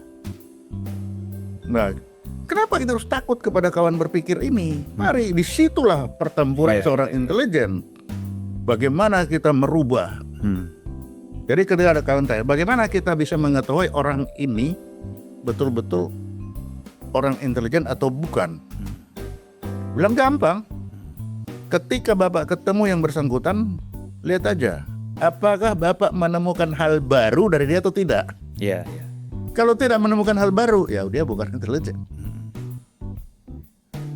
Speaker 1: Nah, kenapa kita harus takut kepada kawan berpikir ini? Mari, disitulah pertempuran
Speaker 2: Iya.
Speaker 1: seorang intelijen. Bagaimana kita merubah. Jadi ketika ada kawan tanya, bagaimana kita bisa mengetahui orang ini betul-betul orang intelijen atau bukan? Bilang gampang. Ketika Bapak ketemu yang bersangkutan, lihat aja. Apakah Bapak menemukan hal baru dari dia atau tidak?
Speaker 2: Iya.
Speaker 1: Kalau tidak menemukan hal baru, ya dia bukan intelijen.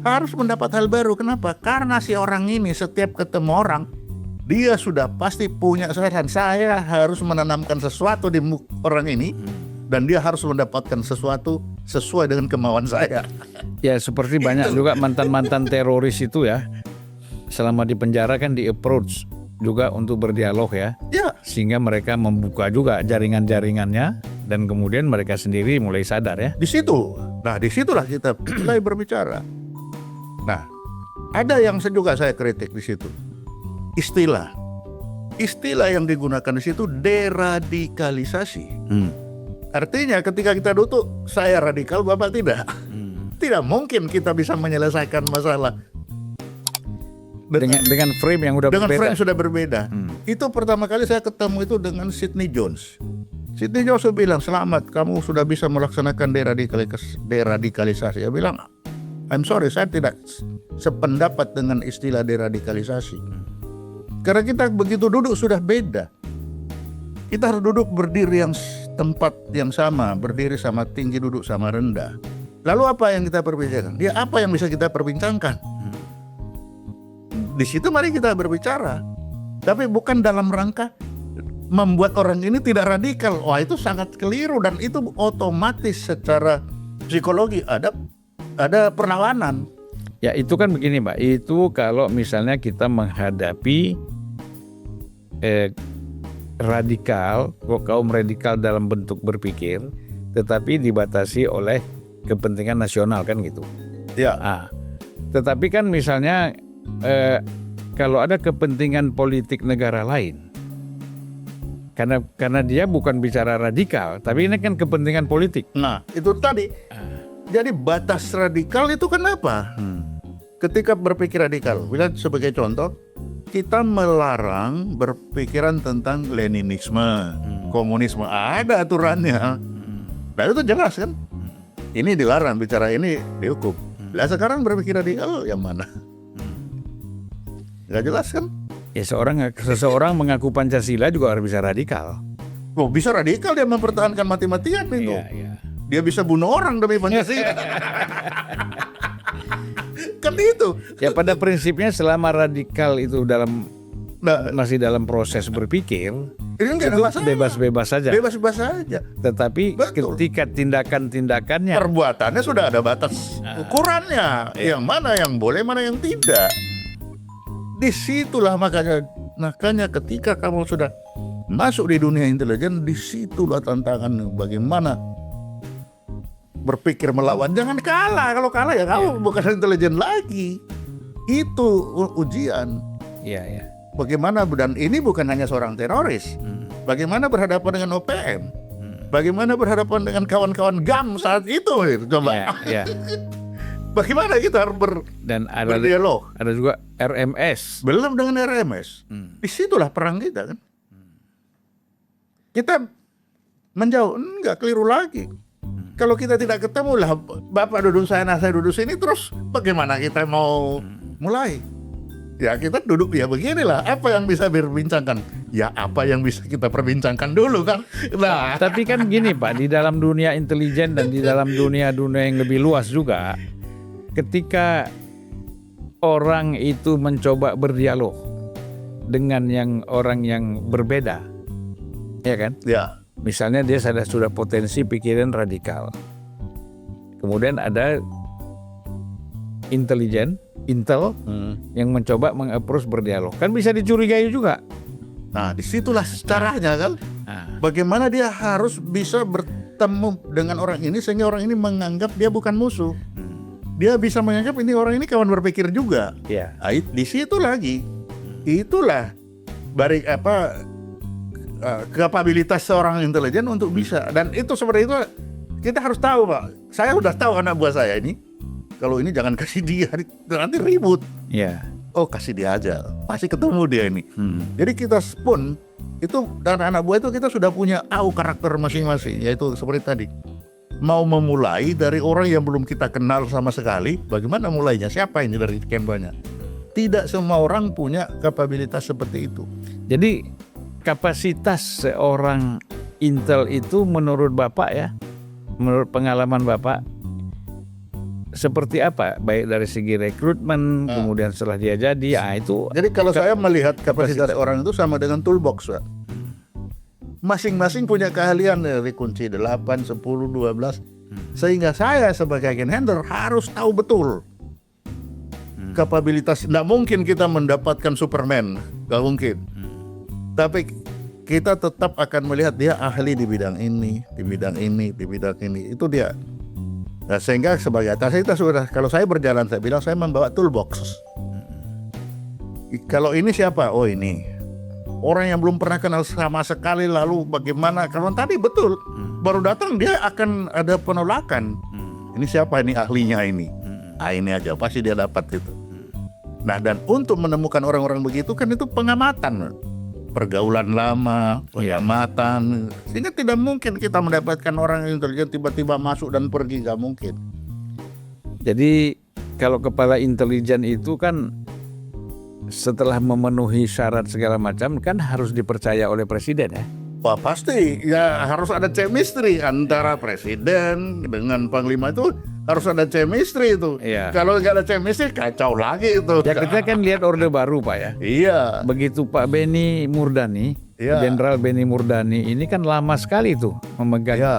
Speaker 1: Harus mendapat hal baru. Kenapa? Karena si orang ini setiap ketemu orang, dia sudah pasti punya kesadaran. Saya harus menanamkan sesuatu di orang ini, dan dia harus mendapatkan sesuatu sesuai dengan kemauan saya.
Speaker 2: Ya seperti banyak juga mantan-mantan teroris itu ya, selama di penjara kan di approach juga untuk berdialog ya,
Speaker 1: Ya,
Speaker 2: sehingga mereka membuka juga jaringan-jaringannya dan kemudian mereka sendiri mulai sadar ya.
Speaker 1: di situ. Nah, disitulah kita mulai berbicara. Nah, ada yang juga saya kritik di situ. Istilah yang digunakan di situ deradikalisasi. Artinya ketika kita duduk, saya radikal, Bapak tidak. Tidak mungkin kita bisa menyelesaikan masalah
Speaker 2: Dengan frame yang udah
Speaker 1: dengan
Speaker 2: berbeda.
Speaker 1: frame sudah berbeda. Itu pertama kali saya ketemu itu dengan Sidney Jones. Sidney Jones bilang, selamat, kamu sudah bisa melaksanakan deradikalisasi. Dia bilang, I'm sorry, saya tidak sependapat dengan istilah deradikalisasi. Karena kita begitu duduk sudah beda. Kita harus duduk berdiri yang tempat yang sama, berdiri sama tinggi, duduk sama rendah. Lalu apa yang kita perbincangkan? Dia apa yang bisa kita perbincangkan? Di situ mari kita berbicara. Tapi bukan dalam rangka membuat orang ini tidak radikal. Wah, itu sangat keliru dan itu otomatis secara psikologi ada perlawanan.
Speaker 2: Ya itu kan begini Pak, itu kalau misalnya kita menghadapi kaum radikal dalam bentuk berpikir, tetapi dibatasi oleh kepentingan nasional kan gitu.
Speaker 1: Ya.
Speaker 2: Tetapi kan misalnya kalau ada kepentingan politik negara lain, karena dia bukan bicara radikal, tapi ini kan kepentingan politik.
Speaker 1: Nah, itu tadi. Jadi batas radikal itu kenapa? Ketika berpikir radikal, bila sebagai contoh, kita melarang berpikiran tentang Leninisme, komunisme, ada aturannya. Nah itu jelas kan? Ini dilarang, bicara ini dihukum. Lah sekarang berpikir radikal yang mana? Gak jelas kan?
Speaker 2: Ya seseorang mengaku Pancasila juga harus bisa radikal.
Speaker 1: Oh, bisa radikal dia mempertahankan mati-matian itu.
Speaker 2: Iya.
Speaker 1: Dia bisa bunuh orang demi Pancasila. Kan itu.
Speaker 2: Ya pada prinsipnya selama radikal itu dalam
Speaker 1: Nah,
Speaker 2: masih dalam proses berpikir,
Speaker 1: ini nggak ada
Speaker 2: itu
Speaker 1: masalah.
Speaker 2: bebas-bebas saja.
Speaker 1: Bebas-bebas saja.
Speaker 2: Tetapi
Speaker 1: Betul.
Speaker 2: ketika tindakan-tindakannya,
Speaker 1: Perbuatannya sudah ada batas ukurannya. Yang mana yang boleh, mana yang tidak. Disitulah makanya ketika kamu sudah masuk di dunia intelijen, disitulah tantangan bagaimana berpikir melawan. Jangan kalah. Kalau kalah ya kamu bukan intelijen lagi. Itu ujian.
Speaker 2: iya ya.
Speaker 1: Bagaimana, dan ini bukan hanya seorang teroris. Bagaimana berhadapan dengan OPM? Bagaimana berhadapan dengan kawan-kawan GAM saat itu? Coba.
Speaker 2: Iya.
Speaker 1: Bagaimana kita harus
Speaker 2: Dan ada
Speaker 1: berdialog?
Speaker 2: ada juga RMS.
Speaker 1: Belum dengan RMS. Disitulah perang kita kan. Kita menjauh, enggak, keliru lagi. Kalau kita tidak ketemu lah, Bapak duduk sana, saya duduk sini, terus bagaimana kita mau mulai? Ya kita duduk ya beginilah, apa yang bisa diperbincangkan? Ya apa yang bisa kita perbincangkan dulu kan? Nah,
Speaker 2: Tapi kan gini Pak, di dalam dunia intelijen dan di dalam dunia-dunia yang lebih luas juga, ketika orang itu mencoba berdialog dengan orang yang berbeda, ya kan?
Speaker 1: ya,
Speaker 2: Misalnya dia sudah potensi pikiran radikal. Kemudian ada intel yang mencoba meng-approach berdialog. Kan bisa dicurigai juga.
Speaker 1: nah disitulah caranya kan?
Speaker 2: Nah,
Speaker 1: Bagaimana dia harus bisa bertemu dengan orang ini sehingga orang ini menganggap dia bukan musuh. Dia bisa menganggap ini orang ini kawan berpikir juga.
Speaker 2: ya.
Speaker 1: Nah, di situ lagi, itulah kapabilitas seorang intelijen untuk bisa, dan itu seperti itu kita harus tahu Pak. Saya udah tahu anak buah saya ini, kalau ini jangan kasih dia, nanti ribut.
Speaker 2: Ya.
Speaker 1: Oh kasih dia aja, pasti ketemu dia ini. Jadi kita pun itu dan anak buah itu kita sudah punya tahu karakter masing-masing, yaitu seperti tadi. Mau memulai dari orang yang belum kita kenal sama sekali, bagaimana mulainya? Siapa ini dari sekian banyak? Tidak semua orang punya kapabilitas seperti itu.
Speaker 2: Jadi kapasitas seorang intel itu menurut Bapak ya, menurut pengalaman Bapak, seperti apa? Baik dari segi rekrutmen, kemudian setelah dia jadi, itu
Speaker 1: Jadi kalau saya melihat kapasitas orang itu sama dengan toolbox, Pak. Masing-masing punya keahlian dari kunci 8, 10, 12. Sehingga saya sebagai agen handler harus tahu betul kapabilitas. Nggak mungkin kita mendapatkan Superman, nggak mungkin. Tapi kita tetap akan melihat dia ahli di bidang ini, di bidang ini, di bidang ini. Itu dia. Nah, sehingga sebagai atas kita sudah, kalau saya berjalan, saya bilang saya membawa toolbox. Kalau ini siapa? Oh ini orang yang belum pernah kenal sama sekali, lalu bagaimana? Kalau tadi betul baru datang dia akan ada penolakan. Ini siapa ini ahlinya ini? Ini aja pasti dia dapat itu. Nah, dan untuk menemukan orang-orang begitu kan itu pengamatan, pergaulan lama, pengamatan. Sehingga tidak mungkin kita mendapatkan orang yang intelijen tiba-tiba masuk dan pergi, nggak mungkin.
Speaker 2: Jadi kalau kepala intelijen itu kan setelah memenuhi syarat segala macam kan harus dipercaya oleh presiden ya.
Speaker 1: Wah pasti, ya harus ada chemistry antara presiden dengan panglima, itu harus ada chemistry itu.
Speaker 2: Iya.
Speaker 1: Kalau nggak ada chemistry kacau lagi itu.
Speaker 2: Ya kita kan lihat orde baru Pak ya.
Speaker 1: Iya.
Speaker 2: Begitu Pak Benny Murdani,
Speaker 1: Iya.
Speaker 2: Jenderal Benny Murdani ini kan lama sekali tuh memegang
Speaker 1: Iya.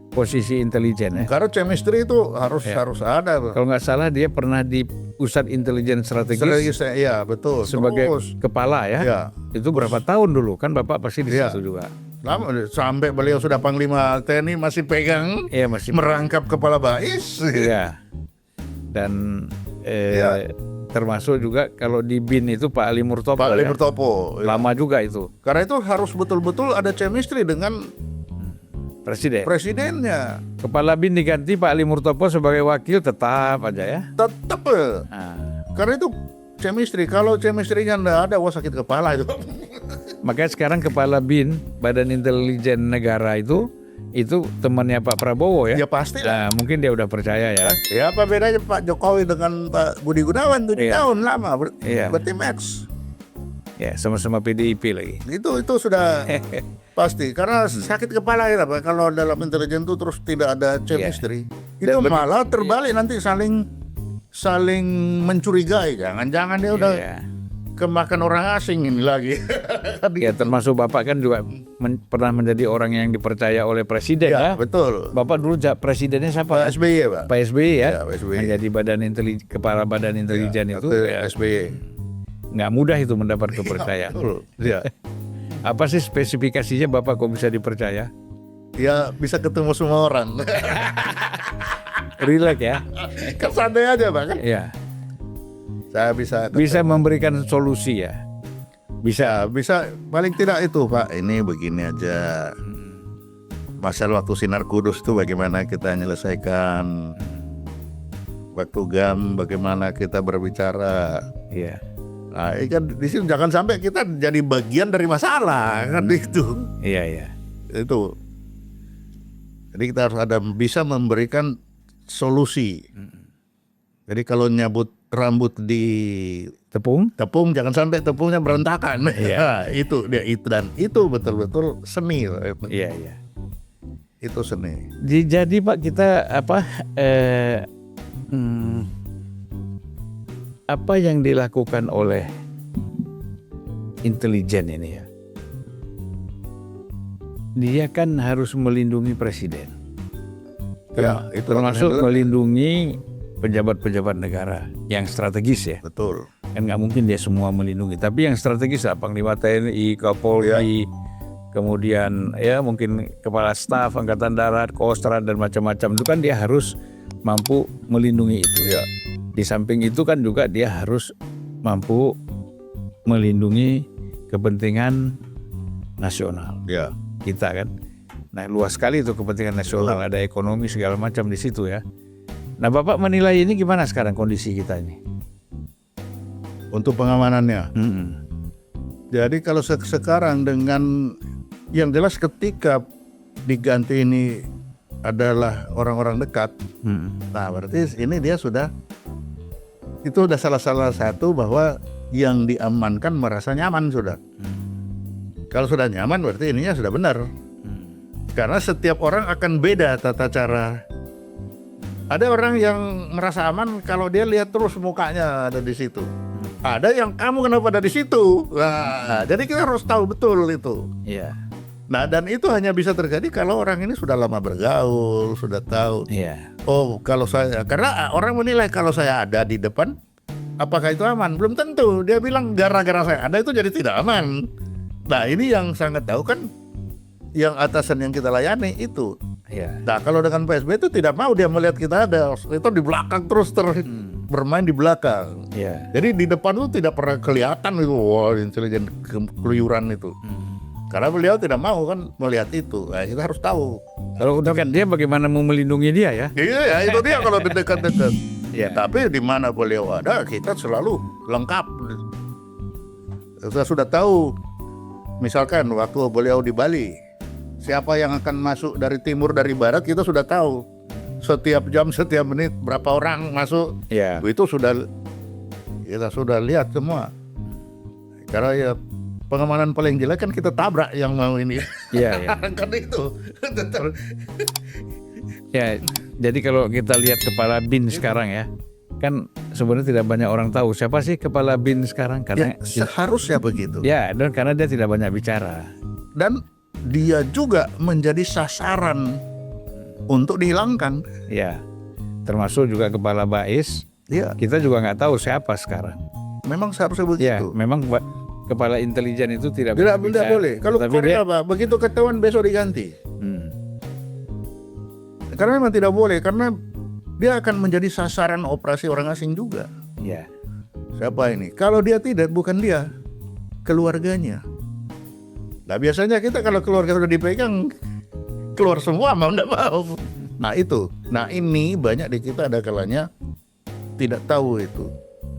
Speaker 2: posisi intelijen ya.
Speaker 1: Karena chemistry itu harus ada.
Speaker 2: Kalau nggak salah dia pernah di Pusat Intelijen Strategis
Speaker 1: Iya betul.
Speaker 2: sebagai
Speaker 1: Terus,
Speaker 2: kepala ya.
Speaker 1: Iya.
Speaker 2: Itu berapa tahun dulu kan Bapak pasti di
Speaker 1: Iya.
Speaker 2: situ juga.
Speaker 1: lama, sampai beliau sudah panglima TNI masih pegang,
Speaker 2: Iya masih.
Speaker 1: merangkap kepala bais.
Speaker 2: Iya. Dan
Speaker 1: Iya.
Speaker 2: termasuk juga kalau di BIN itu Pak Ali Murtopo.
Speaker 1: Pak Ali
Speaker 2: ya.
Speaker 1: Murtopo.
Speaker 2: Lama juga itu
Speaker 1: Karena itu harus betul-betul ada chemistry dengan
Speaker 2: presiden.
Speaker 1: presidennya.
Speaker 2: Kepala BIN diganti Pak Ali Murtopo sebagai wakil tetap aja ya.
Speaker 1: Tetap.
Speaker 2: Nah,
Speaker 1: Karena itu chemistry. Kalau chemistry-nya nggak ada, wah sakit kepala itu.
Speaker 2: makanya sekarang kepala BIN Badan Intelijen Negara itu temannya Pak Prabowo ya.
Speaker 1: Ya pasti lah.
Speaker 2: Nah, mungkin dia udah percaya ya.
Speaker 1: Ya apa bedanya Pak Jokowi dengan Pak Budi Gunawan 7
Speaker 2: Iya.
Speaker 1: tahun lama
Speaker 2: Iya.
Speaker 1: berarti match.
Speaker 2: Ya, sama-sama PDIP lagi.
Speaker 1: Itu sudah pasti karena sakit kepala ya Pak. Kalau dalam intelijen itu terus tidak ada chemistry. Itu malah terbalik nanti saling mencurigai. Jangan-jangan dia udah
Speaker 2: Iya.
Speaker 1: kemakan orang asing ini lagi.
Speaker 2: Ya termasuk Bapak kan juga pernah menjadi orang yang dipercaya oleh presiden
Speaker 1: Ya,
Speaker 2: ya.
Speaker 1: betul.
Speaker 2: Bapak dulu presidennya siapa?
Speaker 1: Pak SBY, Pak.
Speaker 2: Pak SBY ya.
Speaker 1: Ya, Pak SBY.
Speaker 2: Menjadi kepala badan intelijen itu ya,
Speaker 1: SBY.
Speaker 2: nggak mudah itu mendapat kepercayaan.
Speaker 1: Betul. Ya.
Speaker 2: Apa sih spesifikasinya Bapak kok bisa dipercaya?
Speaker 1: Ya bisa ketemu semua orang.
Speaker 2: Relax ya.
Speaker 1: Kan santai aja, Pak, kan.
Speaker 2: Ya.
Speaker 1: Saya
Speaker 2: Bisa memberikan solusi ya.
Speaker 1: bisa paling tidak itu, Pak. Ini begini aja. Masalah waktu Sinar Kudus itu bagaimana kita menyelesaikan. Waktu GAM bagaimana kita berbicara.
Speaker 2: Iya.
Speaker 1: Nah, ini kan di sini jangan sampai kita jadi bagian dari masalah kan itu.
Speaker 2: Iya, iya.
Speaker 1: Itu. Jadi kita harus bisa memberikan solusi. Jadi kalau nyabut rambut di
Speaker 2: Tepung?
Speaker 1: tepung jangan sampai tepungnya berantakan.
Speaker 2: Iya.
Speaker 1: Itu dia dan itu betul-betul seni.
Speaker 2: Iya, iya.
Speaker 1: Itu seni.
Speaker 2: Jadi Pak kita apa yang dilakukan oleh intelijen ini ya? Dia kan harus melindungi presiden.
Speaker 1: Ya, itu
Speaker 2: Termasuk melindungi pejabat-pejabat negara yang strategis ya.
Speaker 1: betul.
Speaker 2: Kan nggak mungkin dia semua melindungi, tapi yang strategis lah, Panglima TNI, Kapolri, kemudian ya mungkin Kepala Staf Angkatan Darat, Kostrad dan macam-macam itu kan dia harus mampu melindungi itu.
Speaker 1: Ya.
Speaker 2: Di samping itu kan juga dia harus mampu melindungi kepentingan nasional
Speaker 1: Ya.
Speaker 2: kita kan. Nah luas sekali itu kepentingan nasional, ada ekonomi segala macam di situ ya. Nah Bapak menilai ini gimana sekarang kondisi kita ini?
Speaker 1: Untuk pengamanannya. Jadi kalau sekarang dengan yang jelas ketika diganti ini adalah orang-orang dekat. Nah berarti ini dia itu sudah salah satu bahwa yang diamankan merasa nyaman sudah. Kalau sudah nyaman berarti ininya sudah benar. Karena setiap orang akan beda tata cara. Ada orang yang merasa aman kalau dia lihat terus mukanya ada di situ. Ada yang kamu kenapa ada di situ. Nah, jadi kita harus tahu betul itu.
Speaker 2: Iya.
Speaker 1: Nah dan itu hanya bisa terjadi kalau orang ini sudah lama bergaul, sudah tahu.
Speaker 2: Iya.
Speaker 1: Oh kalau karena orang menilai kalau saya ada di depan, apakah itu aman? Belum tentu. Dia bilang gara-gara saya ada itu jadi tidak aman. Nah ini yang sangat tahu kan, yang atasan yang kita layani itu.
Speaker 2: Iya.
Speaker 1: Nah kalau dengan PSB itu tidak mau dia melihat kita ada, itu di belakang terus bermain di belakang.
Speaker 2: Iya.
Speaker 1: Jadi di depan itu tidak pernah kelihatan itu, wah intelijen keluyuran itu. Karena beliau tidak mau kan melihat itu. Nah, kita harus tahu.
Speaker 2: Kalau udah kan dia bagaimana mau melindungi dia ya?
Speaker 1: Iya ya itu dia kalau di dekat-dekat.
Speaker 2: Iya.
Speaker 1: Tapi di mana beliau ada kita selalu lengkap. Kita sudah tahu. Misalkan waktu beliau di Bali, siapa yang akan masuk dari timur dari barat kita sudah tahu. Setiap jam, setiap menit berapa orang masuk.
Speaker 2: Iya.
Speaker 1: Itu kita sudah lihat semua. Karena ya pengamanan paling jelek kan kita tabrak yang mau ini.
Speaker 2: Iya, iya.
Speaker 1: Kan itu.
Speaker 2: Ya, jadi kalau kita lihat kepala BIN sekarang ya, kan sebenarnya tidak banyak orang tahu siapa sih kepala BIN sekarang karena
Speaker 1: Ya, seharusnya begitu.
Speaker 2: ya, dan karena dia tidak banyak bicara.
Speaker 1: Dan dia juga menjadi sasaran untuk dihilangkan.
Speaker 2: Ya, termasuk juga kepala BAIS.
Speaker 1: Ya,
Speaker 2: Kita juga nggak tahu siapa sekarang.
Speaker 1: memang seharusnya
Speaker 2: Ya,
Speaker 1: begitu.
Speaker 2: memang kepala intelijen itu tidak
Speaker 1: Tidak
Speaker 2: bisa.
Speaker 1: boleh. Kalau
Speaker 2: Tapi dia,
Speaker 1: apa? Begitu ketahuan besok diganti. Karena memang tidak boleh, karena dia akan menjadi sasaran operasi orang asing juga.
Speaker 2: ya,
Speaker 1: Siapa ini? Kalau dia tidak, bukan dia, keluarganya. Nah biasanya kita kalau keluarga sudah dipegang, keluar semua mau tidak mau. Nah itu, nah ini banyak di kita ada kalanya tidak tahu itu,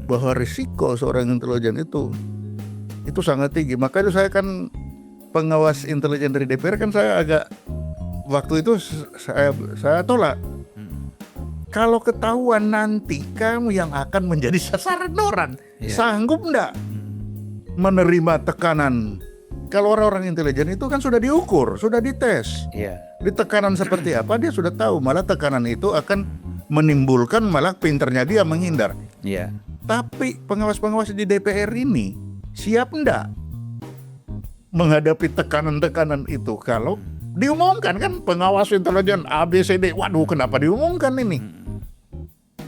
Speaker 1: bahwa risiko seorang intelijen itu sangat tinggi. Makanya saya kan pengawas intelijen dari DPR kan saya agak waktu itu saya tolak. Kalau ketahuan nanti kamu yang akan menjadi sasaran orang, sanggup enggak menerima tekanan? Kalau orang-orang intelijen itu kan sudah diukur, sudah dites.
Speaker 2: ya,
Speaker 1: Di tekanan seperti apa dia sudah tahu. Malah tekanan itu akan menimbulkan malah pinternya dia menghindar.
Speaker 2: ya,
Speaker 1: Tapi pengawas-pengawas di DPR ini siap enggak menghadapi tekanan-tekanan itu kalau diumumkan kan pengawas intelijen ABCD. Waduh, kenapa diumumkan ini?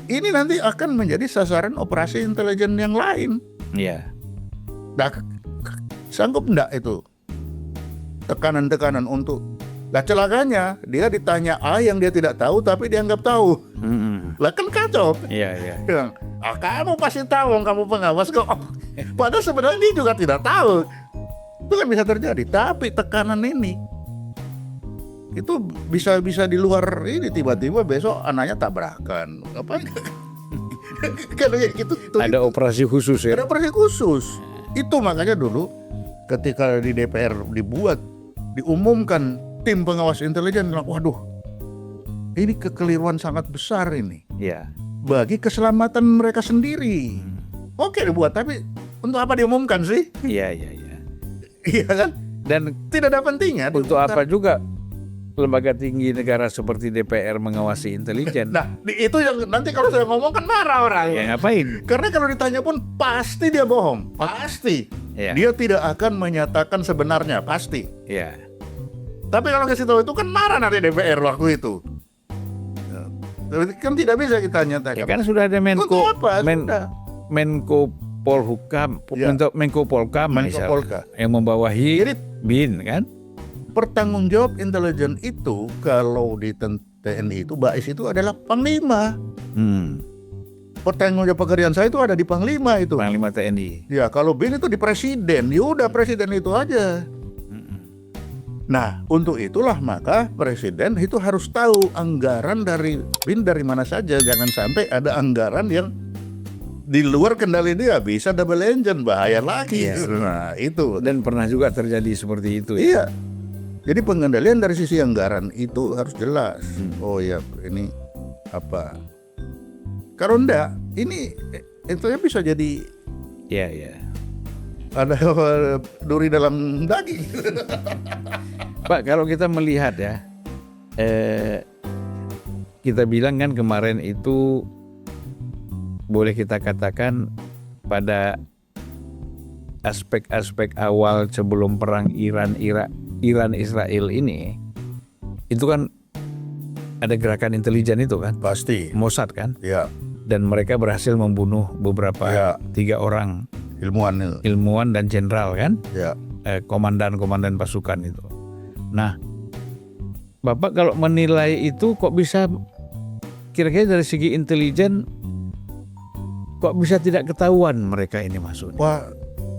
Speaker 1: Ini nanti akan menjadi sasaran operasi intelijen yang lain.
Speaker 2: Iya.
Speaker 1: Nah, sanggup enggak itu tekanan-tekanan untuk. Lah celakanya dia ditanya A yang dia tidak tahu tapi dianggap tahu. Lah kan kacau.
Speaker 2: Iya, iya.
Speaker 1: Bilang, kamu pasti tahu, kamu pengawas kok. Padahal sebenarnya dia juga tidak tahu. Itu kan bisa terjadi. Tapi tekanan ini itu bisa di luar ini, tiba-tiba besok anaknya tabrakan. Apa? Kalau gitu,
Speaker 2: Ada operasi khusus ya.
Speaker 1: ada operasi khusus. Itu makanya dulu ketika di DPR diumumkan tim pengawas intelijen, bilang, waduh, ini kekeliruan sangat besar ini
Speaker 2: Iya.
Speaker 1: bagi keselamatan mereka sendiri. Oke dibuat, tapi untuk apa diumumkan sih?
Speaker 2: Iya, iya, iya.
Speaker 1: Iya kan?
Speaker 2: Dan
Speaker 1: Tidak ada pentingnya.
Speaker 2: untuk
Speaker 1: diumumkan.
Speaker 2: apa juga lembaga tinggi negara seperti DPR mengawasi intelijen?
Speaker 1: Nah, itu yang nanti kalau saya ngomong kan marah orang.
Speaker 2: Ya ngapain?
Speaker 1: Karena kalau ditanya pun pasti dia bohong, pasti.
Speaker 2: Iya.
Speaker 1: Dia tidak akan menyatakan sebenarnya, pasti.
Speaker 2: Iya.
Speaker 1: Tapi kalau kasih tahu itu kan marah nanti DPR waktu itu. Kan tidak bisa kita nyatakan.
Speaker 2: Ya kan sudah ada
Speaker 1: Untuk
Speaker 2: Menko
Speaker 1: apa? Sudah.
Speaker 2: Menko Polhukam,
Speaker 1: Ya.
Speaker 2: Menko Polkam
Speaker 1: Menko
Speaker 2: misalnya,
Speaker 1: Polka.
Speaker 2: yang membawahi
Speaker 1: Jadi
Speaker 2: BIN kan?
Speaker 1: pertanggung jawab intelijen itu kalau di TNI itu BAIS itu adalah Panglima. Pertanggung jawab pekerjaan saya itu ada di Panglima itu.
Speaker 2: Panglima TNI.
Speaker 1: Ya kalau BIN itu di Presiden. Ya udah Presiden itu aja. Nah untuk itulah maka Presiden itu harus tahu anggaran dari BIN dari mana saja. Jangan sampai ada anggaran yang di luar kendali dia, bisa double engine, bahaya lagi.
Speaker 2: Iya.
Speaker 1: Nah itu.
Speaker 2: Dan pernah juga terjadi seperti itu ya.
Speaker 1: Iya. Jadi pengendalian dari sisi anggaran itu harus jelas. Oh ya, ini apa? Kalau enggak, ini itu bisa jadi
Speaker 2: Iya, iya.
Speaker 1: ada duri dalam daging.
Speaker 2: Pak, kalau kita melihat ya, kita bilang kan kemarin itu boleh kita katakan pada aspek-aspek awal sebelum perang Iran-Israel ini, itu kan ada gerakan intelijen itu kan,
Speaker 1: Pasti.
Speaker 2: Mossad kan,
Speaker 1: Ya,
Speaker 2: dan mereka berhasil membunuh beberapa
Speaker 1: Ya.
Speaker 2: 3 orang
Speaker 1: ilmuwan itu.
Speaker 2: ilmuwan dan jenderal kan,
Speaker 1: Ya.
Speaker 2: komandan-komandan pasukan itu. Nah, Bapak kalau menilai itu kok bisa kira-kira dari segi intelijen kok bisa tidak ketahuan mereka ini masuk?
Speaker 1: Wah,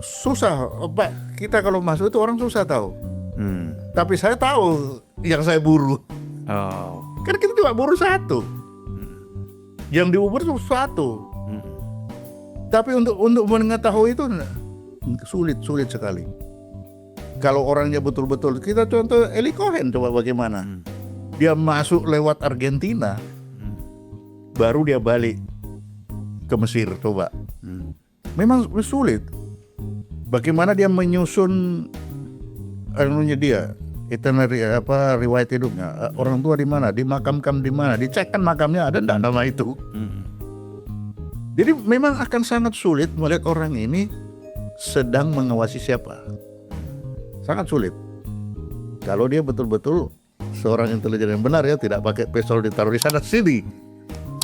Speaker 1: susah, Pak. Kita kalau masuk itu orang susah tahu. Tapi saya tahu yang saya buru.
Speaker 2: Oh.
Speaker 1: Kan kita cuma buru satu. Yang diuber itu satu. Tapi untuk mengetahui itu sulit sekali. Kalau orangnya betul-betul, kita contoh Eli Cohen coba bagaimana. Dia masuk lewat Argentina, baru dia balik ke Mesir coba. Memang sulit. Bagaimana dia menyusun anunya dia, itinerary riwayat hidupnya. Orang tua di mana, dimakamkan di mana, dicek kan makamnya ada enggak nama itu. Jadi memang akan sangat sulit melihat orang ini sedang mengawasi siapa. Sangat sulit. Kalau dia betul-betul seorang intelijen yang benar ya, tidak pakai pistol ditaruh di sana sini.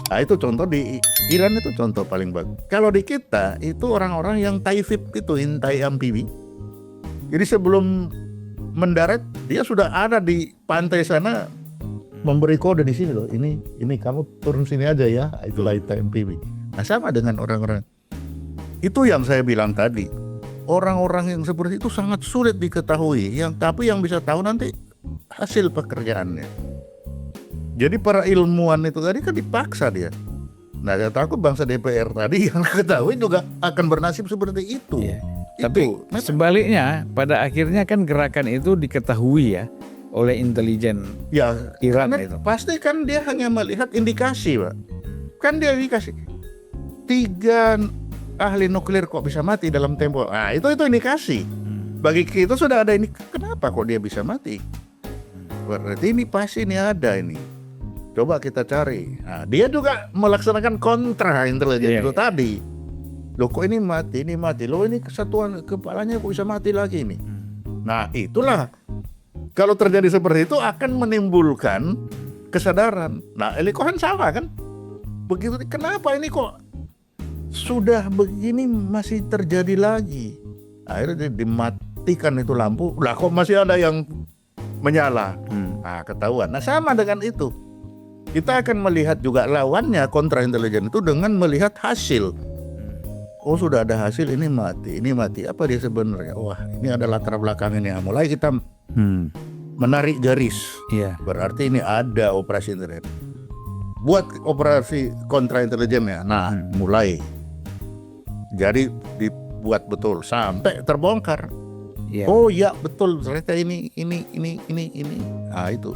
Speaker 1: Nah itu contoh di Iran, itu contoh paling bagus. Kalau di kita itu orang-orang yang taifib itu, intai amfibi. Jadi sebelum mendarat dia sudah ada di pantai sana memberi kode di sini loh. Ini kamu turun sini aja ya. Itulah intai amfibi. Nah sama dengan orang-orang. Itu yang saya bilang tadi. Orang-orang yang seperti itu sangat sulit diketahui. Tapi yang bisa tahu nanti hasil pekerjaannya. Jadi para ilmuwan itu tadi kan dipaksa dia. Nah saya takut bangsa DPR tadi yang ketahui juga akan bernasib seperti itu.
Speaker 2: Iya. Tapi sebaliknya pada akhirnya kan gerakan itu diketahui ya oleh intelijen
Speaker 1: ya
Speaker 2: Iran
Speaker 1: karena
Speaker 2: itu.
Speaker 1: Pasti kan dia hanya melihat indikasi, Pak. Kan dia indikasi 3 ahli nuklir kok bisa mati dalam tempo. Nah itu indikasi. Bagi kita sudah ada ini. Kenapa kok dia bisa mati? Berarti ini pasti ini ada ini. Coba kita cari. Nah, dia juga melaksanakan kontra intelijen itu tadi. Loh kok ini mati, loh ini kesatuan kepalanya kok bisa mati lagi nih. Nah itulah, kalau terjadi seperti itu akan menimbulkan kesadaran. Nah Eli Cohen sama kan, begitu, kenapa ini kok sudah begini masih terjadi lagi. Akhirnya dimatikan itu lampu, lah kok masih ada yang menyala. Nah ketahuan. Nah sama dengan itu, kita akan melihat juga lawannya kontra intelijen itu dengan melihat hasil. Oh sudah ada hasil, ini mati. Apa dia sebenarnya? Wah ini ada latar belakang ini. Mulai kita menarik garis.
Speaker 2: Iya.
Speaker 1: Berarti ini ada operasi intelijen. Buat operasi kontra intelijen ya. Nah mulai. Jadi dibuat betul sampai terbongkar.
Speaker 2: Iya.
Speaker 1: Oh ya betul, ternyata ini. Nah itu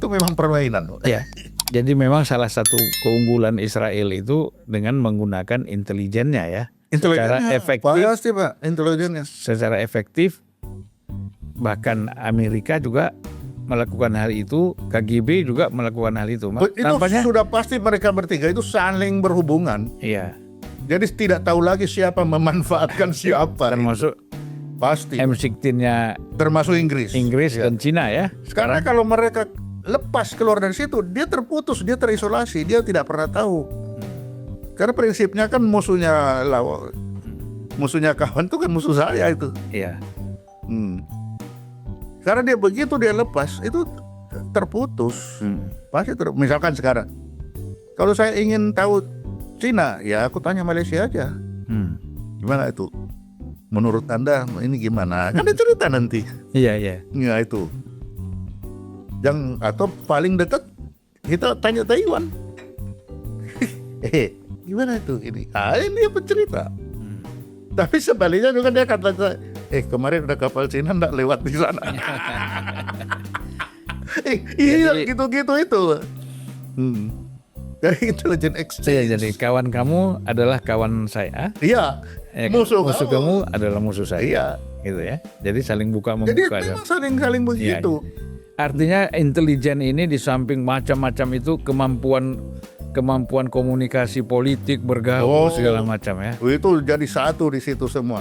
Speaker 1: memang permainan.
Speaker 2: Ya, jadi memang salah satu keunggulan Israel itu dengan menggunakan intelijennya ya. Secara efektif.
Speaker 1: Pasti Pak, intelijennya.
Speaker 2: Secara efektif, bahkan Amerika juga melakukan hal itu, KGB juga melakukan hal itu.
Speaker 1: Itu
Speaker 2: Nampaknya,
Speaker 1: sudah pasti mereka bertiga itu saling berhubungan.
Speaker 2: iya.
Speaker 1: Jadi tidak tahu lagi siapa memanfaatkan siapa.
Speaker 2: Termasuk
Speaker 1: Pasti.
Speaker 2: M16-nya
Speaker 1: Termasuk Inggris.
Speaker 2: Inggris dan Cina ya.
Speaker 1: Karena kalau mereka lepas keluar dari situ, dia terputus, dia terisolasi, dia tidak pernah tahu. Karena prinsipnya kan musuhnya kawan itu kan musuh saya itu.
Speaker 2: Iya.
Speaker 1: Karena dia begitu dia lepas itu terputus. Pasti misalkan sekarang, kalau saya ingin tahu Cina, ya aku tanya Malaysia aja. Gimana itu? Menurut Anda ini gimana? Kan dia cerita nanti.
Speaker 2: Iya.
Speaker 1: Ya itu. Atau paling dekat kita tanya Taiwan. Gimana itu ini? Ini dia pencerita. Tapi sebaliknya juga dia kata, kemarin ada kapal Cina nggak lewat di sana. Iya gitu-gitu itu. Dari intelijen exchange.
Speaker 2: Jadi kawan kamu adalah kawan saya.
Speaker 1: Iya.
Speaker 2: Musuh kamu adalah musuh saya.
Speaker 1: Iya.
Speaker 2: Gitu ya. Jadi saling buka
Speaker 1: Jadi
Speaker 2: membuka.
Speaker 1: memang saling begitu.
Speaker 2: Artinya intelijen ini di samping macam-macam itu kemampuan komunikasi politik, bergaul segala macam ya.
Speaker 1: Itu jadi satu di situ semua.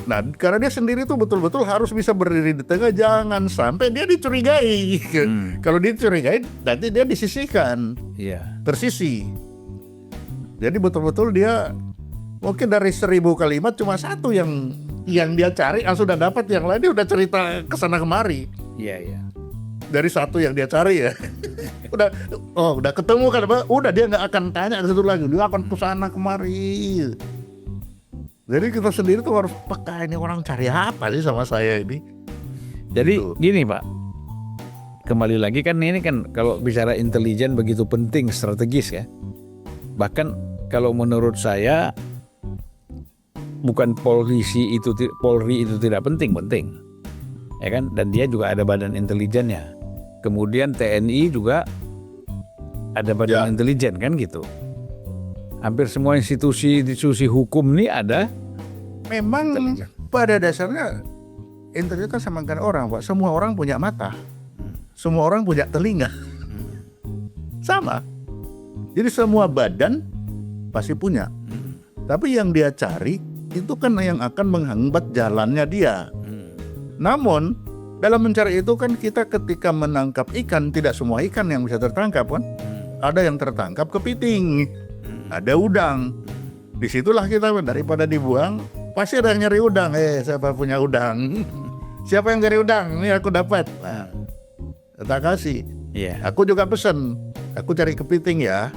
Speaker 1: Nah, karena dia sendiri tuh betul-betul harus bisa berdiri di tengah, jangan sampai dia dicurigai. Kalau dia dicurigai, nanti dia disisihkan, tersisi. Jadi betul-betul dia mungkin dari 1000 kalimat cuma satu yang dia cari, sudah dapat, yang lain dia udah cerita kesana kemari.
Speaker 2: Iya.
Speaker 1: Dari satu yang dia cari ya, udah ketemu kan, udah dia nggak akan tanya ke situ lagi, dia akan kesana kemari. Jadi kita sendiri tuh harus peka, ini orang cari apa sih sama saya ini.
Speaker 2: Jadi gini Pak, kembali lagi kan ini kan kalau bicara intelijen begitu penting, strategis ya. Bahkan kalau menurut saya bukan Polri itu tidak penting, ya kan? Dan dia juga ada badan intelijennya. Kemudian TNI juga ada badan intelijen kan gitu. Hampir semua institusi hukum ini ada.
Speaker 1: Memang pada dasarnya intelijen kan sama dengan orang Pak. Semua orang punya mata, semua orang punya telinga, sama. Jadi semua badan pasti punya. Tapi yang dia cari itu kan yang akan menghambat jalannya dia. Namun dalam mencari itu kan kita ketika menangkap ikan, tidak semua ikan yang bisa tertangkap kan. Ada yang tertangkap kepiting, ada udang. Disitulah kita daripada dibuang, pasti ada yang nyari udang. Siapa punya udang? Siapa yang nyari udang? Ini aku dapat. Nah, tak kasih. Aku juga pesen. Aku cari kepiting ya.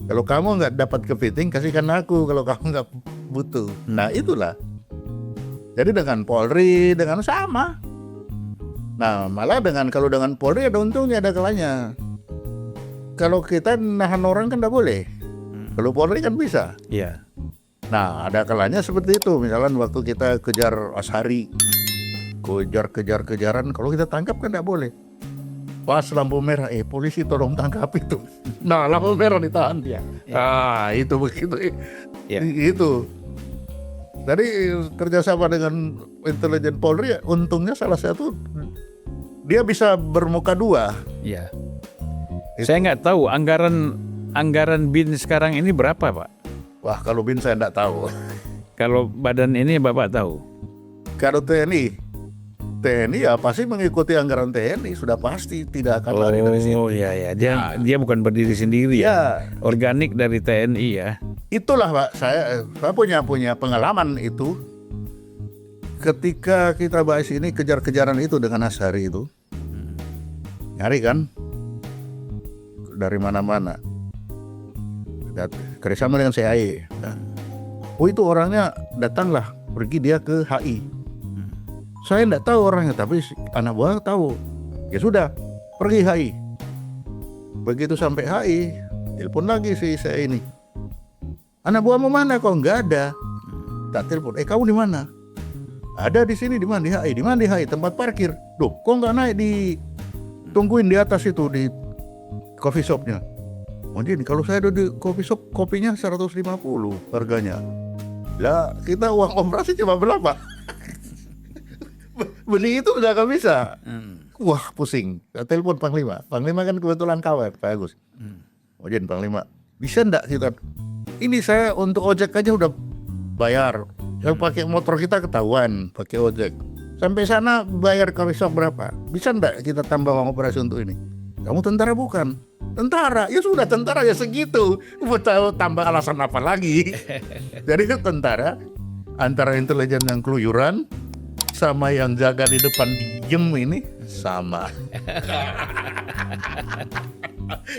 Speaker 1: Kalau kamu nggak dapat kepiting, kasihkan aku. Kalau kamu nggak butuh. Nah itulah. Jadi dengan Polri, dengan sama. Nah malah kalau dengan Polri ada untungnya, ada kalanya. Kalau kita nahan orang kan nggak boleh. Kalau Polri kan bisa.
Speaker 2: Iya.
Speaker 1: Nah ada kalanya seperti itu. Misalnya waktu kita kejar Ashari, kejar-kejaran, kalau kita tangkap kan nggak boleh. Pas lampu merah, polisi tolong tangkap itu. Nah lampu merah ditahan dia. Itu begitu. Itu. Jadi kerjasama dengan intelijen Polri, untungnya salah satu dia bisa bermuka dua.
Speaker 2: Iya. Saya nggak tahu anggaran BIN sekarang ini berapa Pak?
Speaker 1: Wah, kalau BIN saya enggak tahu.
Speaker 2: Kalau badan ini Bapak tahu?
Speaker 1: Kalau TNI ya pasti mengikuti anggaran TNI, sudah pasti tidak akan lari dari situ.
Speaker 2: Oh iya ya, dia bukan berdiri sendiri ya. Organik dari TNI ya.
Speaker 1: Itulah Pak, saya punya pengalaman itu. Ketika kita bahas ini kejar-kejaran itu dengan Ashari itu, nyari kan dari mana-mana, kerjasama dengan CIA. Oh itu orangnya datanglah, pergi dia ke HI. Saya enggak tahu orangnya, tapi anak buah tahu. Ya sudah, pergi HI. Begitu sampai HI, telepon lagi si saya ini. Anak buahmu mana? Kok enggak ada? Tak telepon. Kamu di mana? Ada di sini. Di mana? Di HI. Di mana di HI? Tempat parkir. Duh, kok enggak naik tungguin di atas itu di coffee shopnya. Oh jadi kalau saya ada di coffee shop, kopinya 150 harganya. Lah kita uang operasi cuma berapa? Beli itu udah gak bisa. Wah pusing. Telepon Panglima. Panglima kan kebetulan kawan Pak Agus. Oh jadi Panglima, bisa enggak kita? Ini saya untuk ojek aja udah bayar. Yang pakai motor kita ketahuan pakai ojek. Sampai sana bayar coffee shop berapa? Bisa enggak kita tambah uang operasi untuk ini? Kamu tentara bukan? Tentara. Ya sudah tentara ya segitu. Mau tahu tambah alasan apa lagi? Jadi kan tentara antara intelijen yang keluyuran sama yang jaga di depan diem ini sama.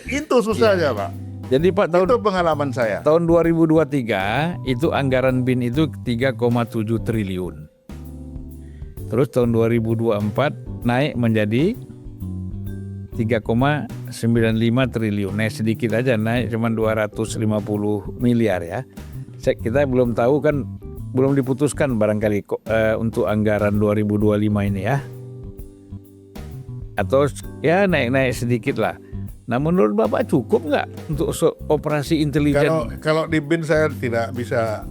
Speaker 1: Itu susahnya Pak.
Speaker 2: Jadi Pak,
Speaker 1: Itu pengalaman saya.
Speaker 2: tahun 2023 itu anggaran BIN itu 3,7 triliun. Terus tahun 2024 naik menjadi 3,95 triliun. Naik sedikit aja, naik cuma 250 miliar ya. Kita belum tahu kan, belum diputuskan barangkali untuk anggaran 2025 ini ya. Atau ya naik-naik sedikit lah. Nah menurut Bapak cukup nggak untuk operasi intelijen?
Speaker 1: Kalau di BIN saya tidak bisa.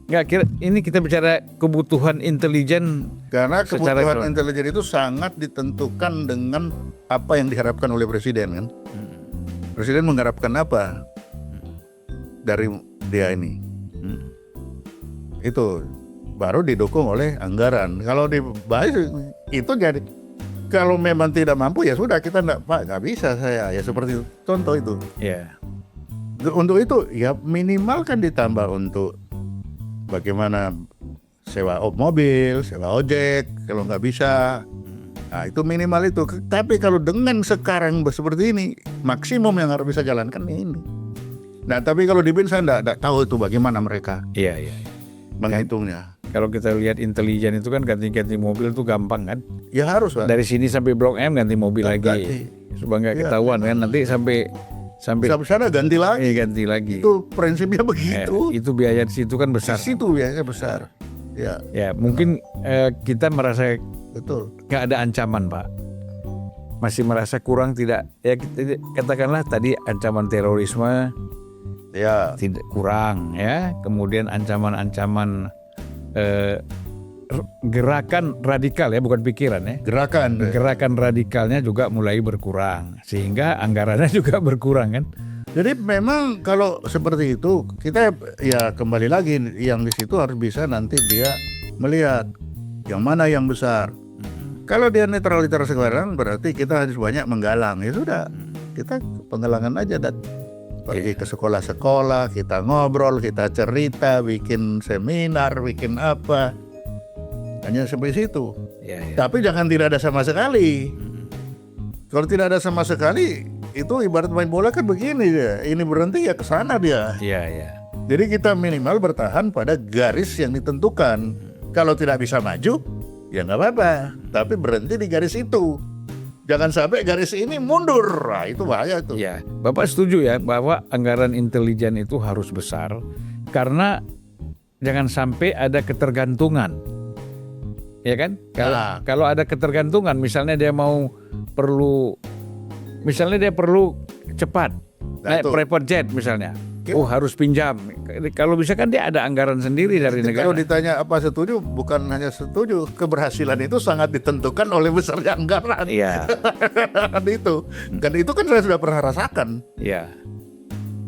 Speaker 2: Nggak, kira ini kita bicara kebutuhan intelijen.
Speaker 1: Karena kebutuhan intelijen itu sangat ditentukan dengan apa yang diharapkan oleh Presiden kan. Presiden mengharapkan apa dari dia ini. Itu baru didukung oleh anggaran. Kalau dibahas itu jadi, kalau memang tidak mampu ya sudah kita nggak bisa saya ya seperti itu. Contoh itu.
Speaker 2: Ya.
Speaker 1: Untuk itu ya minimal kan ditambah untuk bagaimana sewa mobil, sewa ojek kalau nggak bisa. Nah itu minimal itu. Tapi kalau dengan sekarang seperti ini, maksimum yang harus bisa jalankan ini. Nah tapi kalau di BIN saya nggak tahu itu bagaimana mereka
Speaker 2: Iya.
Speaker 1: menghitungnya.
Speaker 2: Kalau kita lihat intelijen itu kan ganti-ganti mobil tuh gampang kan.
Speaker 1: Ya harus Pak.
Speaker 2: Dari sini sampai Blok M ganti mobil lagi.
Speaker 1: Ganti.
Speaker 2: Supaya nggak ketahuan kan. Nanti sampai
Speaker 1: Sampai sana ganti lagi.
Speaker 2: ganti lagi.
Speaker 1: Itu prinsipnya begitu.
Speaker 2: Itu biaya di situ kan besar.
Speaker 1: Di situ biayanya besar. Ya,
Speaker 2: Ya mungkin kita merasa
Speaker 1: betul.
Speaker 2: nggak ada ancaman Pak. Masih merasa kurang tidak. Ya katakanlah tadi ancaman terorisme
Speaker 1: Ya,
Speaker 2: tidak kurang ya. Kemudian ancaman-ancaman gerakan radikal ya, bukan pikiran ya. Gerakan radikalnya juga mulai berkurang, sehingga anggarannya juga berkurang kan.
Speaker 1: Jadi memang kalau seperti itu kita ya kembali lagi yang di situ harus bisa nanti dia melihat yang mana yang besar. Kalau dia netralitas sekarang berarti kita harus banyak menggalang. Ya sudah, kita penggalangan aja dan pergi ke sekolah-sekolah, kita ngobrol, kita cerita, bikin seminar, bikin apa. Hanya sampai situ.
Speaker 2: Ya.
Speaker 1: Tapi jangan tidak ada sama sekali. Kalau tidak ada sama sekali, itu ibarat main bola kan begini dia. Ini berhenti ya ke sana dia.
Speaker 2: Iya.
Speaker 1: Jadi kita minimal bertahan pada garis yang ditentukan. Kalau tidak bisa maju, ya nggak apa-apa. Tapi berhenti di garis itu. Jangan sampai garis ini mundur. Nah, itu bahaya tuh.
Speaker 2: Ya, Bapak setuju ya bahwa anggaran intelijen itu harus besar karena jangan sampai ada ketergantungan. Ya kan? Kalau ada ketergantungan, misalnya dia perlu cepat naik private jet misalnya. Harus pinjam. Kalau bisa kan dia ada anggaran sendiri dari negara.
Speaker 1: Kalau ditanya apa setuju, bukan hanya setuju, keberhasilan itu sangat ditentukan oleh besarnya anggaran.
Speaker 2: Iya.
Speaker 1: Itu. Dan itu kan saya sudah pernah rasakan.
Speaker 2: Iya.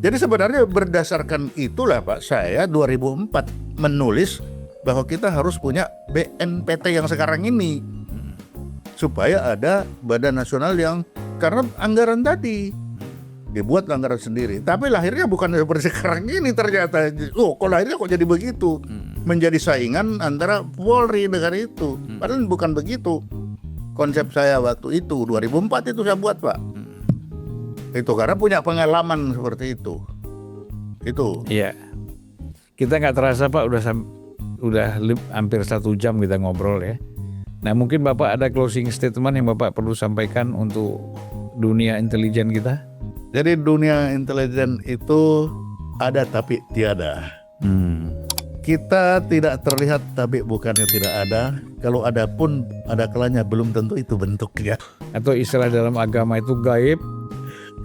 Speaker 1: Jadi sebenarnya berdasarkan itulah Pak, saya 2004 menulis bahwa kita harus punya BNPT yang sekarang ini. Supaya ada badan nasional yang, karena anggaran tadi dibuat anggaran sendiri. Tapi lahirnya bukan seperti sekarang ini ternyata. Oh, kok lahirnya kok jadi begitu? Menjadi saingan antara Polri dengan itu. Padahal bukan begitu. Konsep saya waktu itu 2004 itu saya buat Pak. Itu karena punya pengalaman seperti itu. Itu.
Speaker 2: Iya. Kita nggak terasa Pak udah hampir 1 jam kita ngobrol ya. Nah mungkin Bapak ada closing statement yang Bapak perlu sampaikan untuk dunia intelijen kita.
Speaker 1: Jadi dunia intelijen itu ada tapi tiada. Kita tidak terlihat tapi bukannya tidak ada. Kalau ada pun ada kalanya belum tentu itu bentuknya.
Speaker 2: Atau istilah dalam agama itu gaib,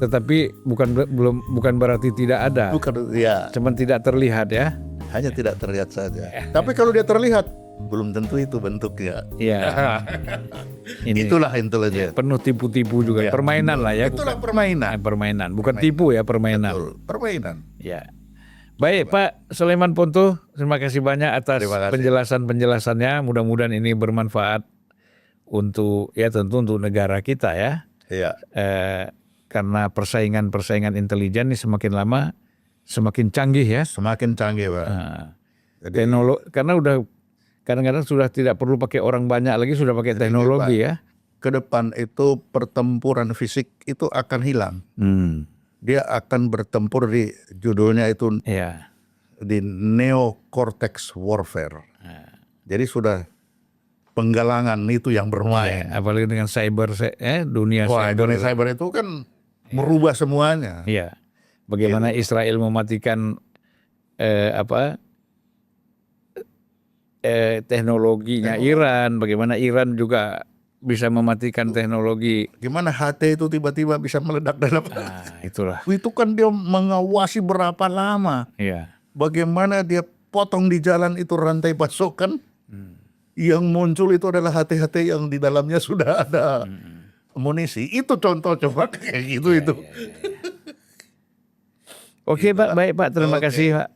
Speaker 2: tetapi bukan berarti tidak ada.
Speaker 1: Bukan, ya.
Speaker 2: Cuman tidak terlihat ya.
Speaker 1: Hanya tidak terlihat saja. Tapi kalau dia terlihat, belum tentu itu bentuknya.
Speaker 2: Iya.
Speaker 1: Itulah intelijen.
Speaker 2: Penuh tipu-tipu juga.
Speaker 1: Ya,
Speaker 2: Permainan lah ya.
Speaker 1: Itulah permainan.
Speaker 2: Permainan. Bukan tipu ya, permainan.
Speaker 1: Betul, permainan.
Speaker 2: Ya. Baik Pak Sulaiman Ponto, terima kasih banyak atas penjelasan-penjelasannya. Mudah-mudahan ini bermanfaat untuk ya tentu untuk negara kita ya.
Speaker 1: Iya.
Speaker 2: Karena persaingan intelijen ini semakin lama semakin canggih ya.
Speaker 1: Semakin canggih Pak.
Speaker 2: Teknologi karena udah kadang-kadang sudah tidak perlu pakai orang banyak lagi, sudah pakai teknologi ya.
Speaker 1: Ke depan itu pertempuran fisik itu akan hilang. Dia akan bertempur di judulnya itu
Speaker 2: Iya.
Speaker 1: di neocortex warfare. Jadi sudah penggalangan itu yang bermain.
Speaker 2: Apalagi dengan dunia
Speaker 1: Wah,
Speaker 2: cyber.
Speaker 1: dunia cyber itu kan merubah semuanya.
Speaker 2: Iya. Bagaimana Israel mematikan teknologinya Iran, bagaimana Iran juga bisa mematikan teknologi.
Speaker 1: Gimana HT itu tiba-tiba bisa meledak dalam.
Speaker 2: Itulah.
Speaker 1: Itu kan dia mengawasi berapa lama.
Speaker 2: Iya.
Speaker 1: Bagaimana dia potong di jalan itu rantai pasokan. Yang muncul itu adalah HT-HT yang di dalamnya sudah ada amunisi. Itu contoh coba kayak gitu itu.
Speaker 2: Oke Pak, baik Pak, terima kasih Pak.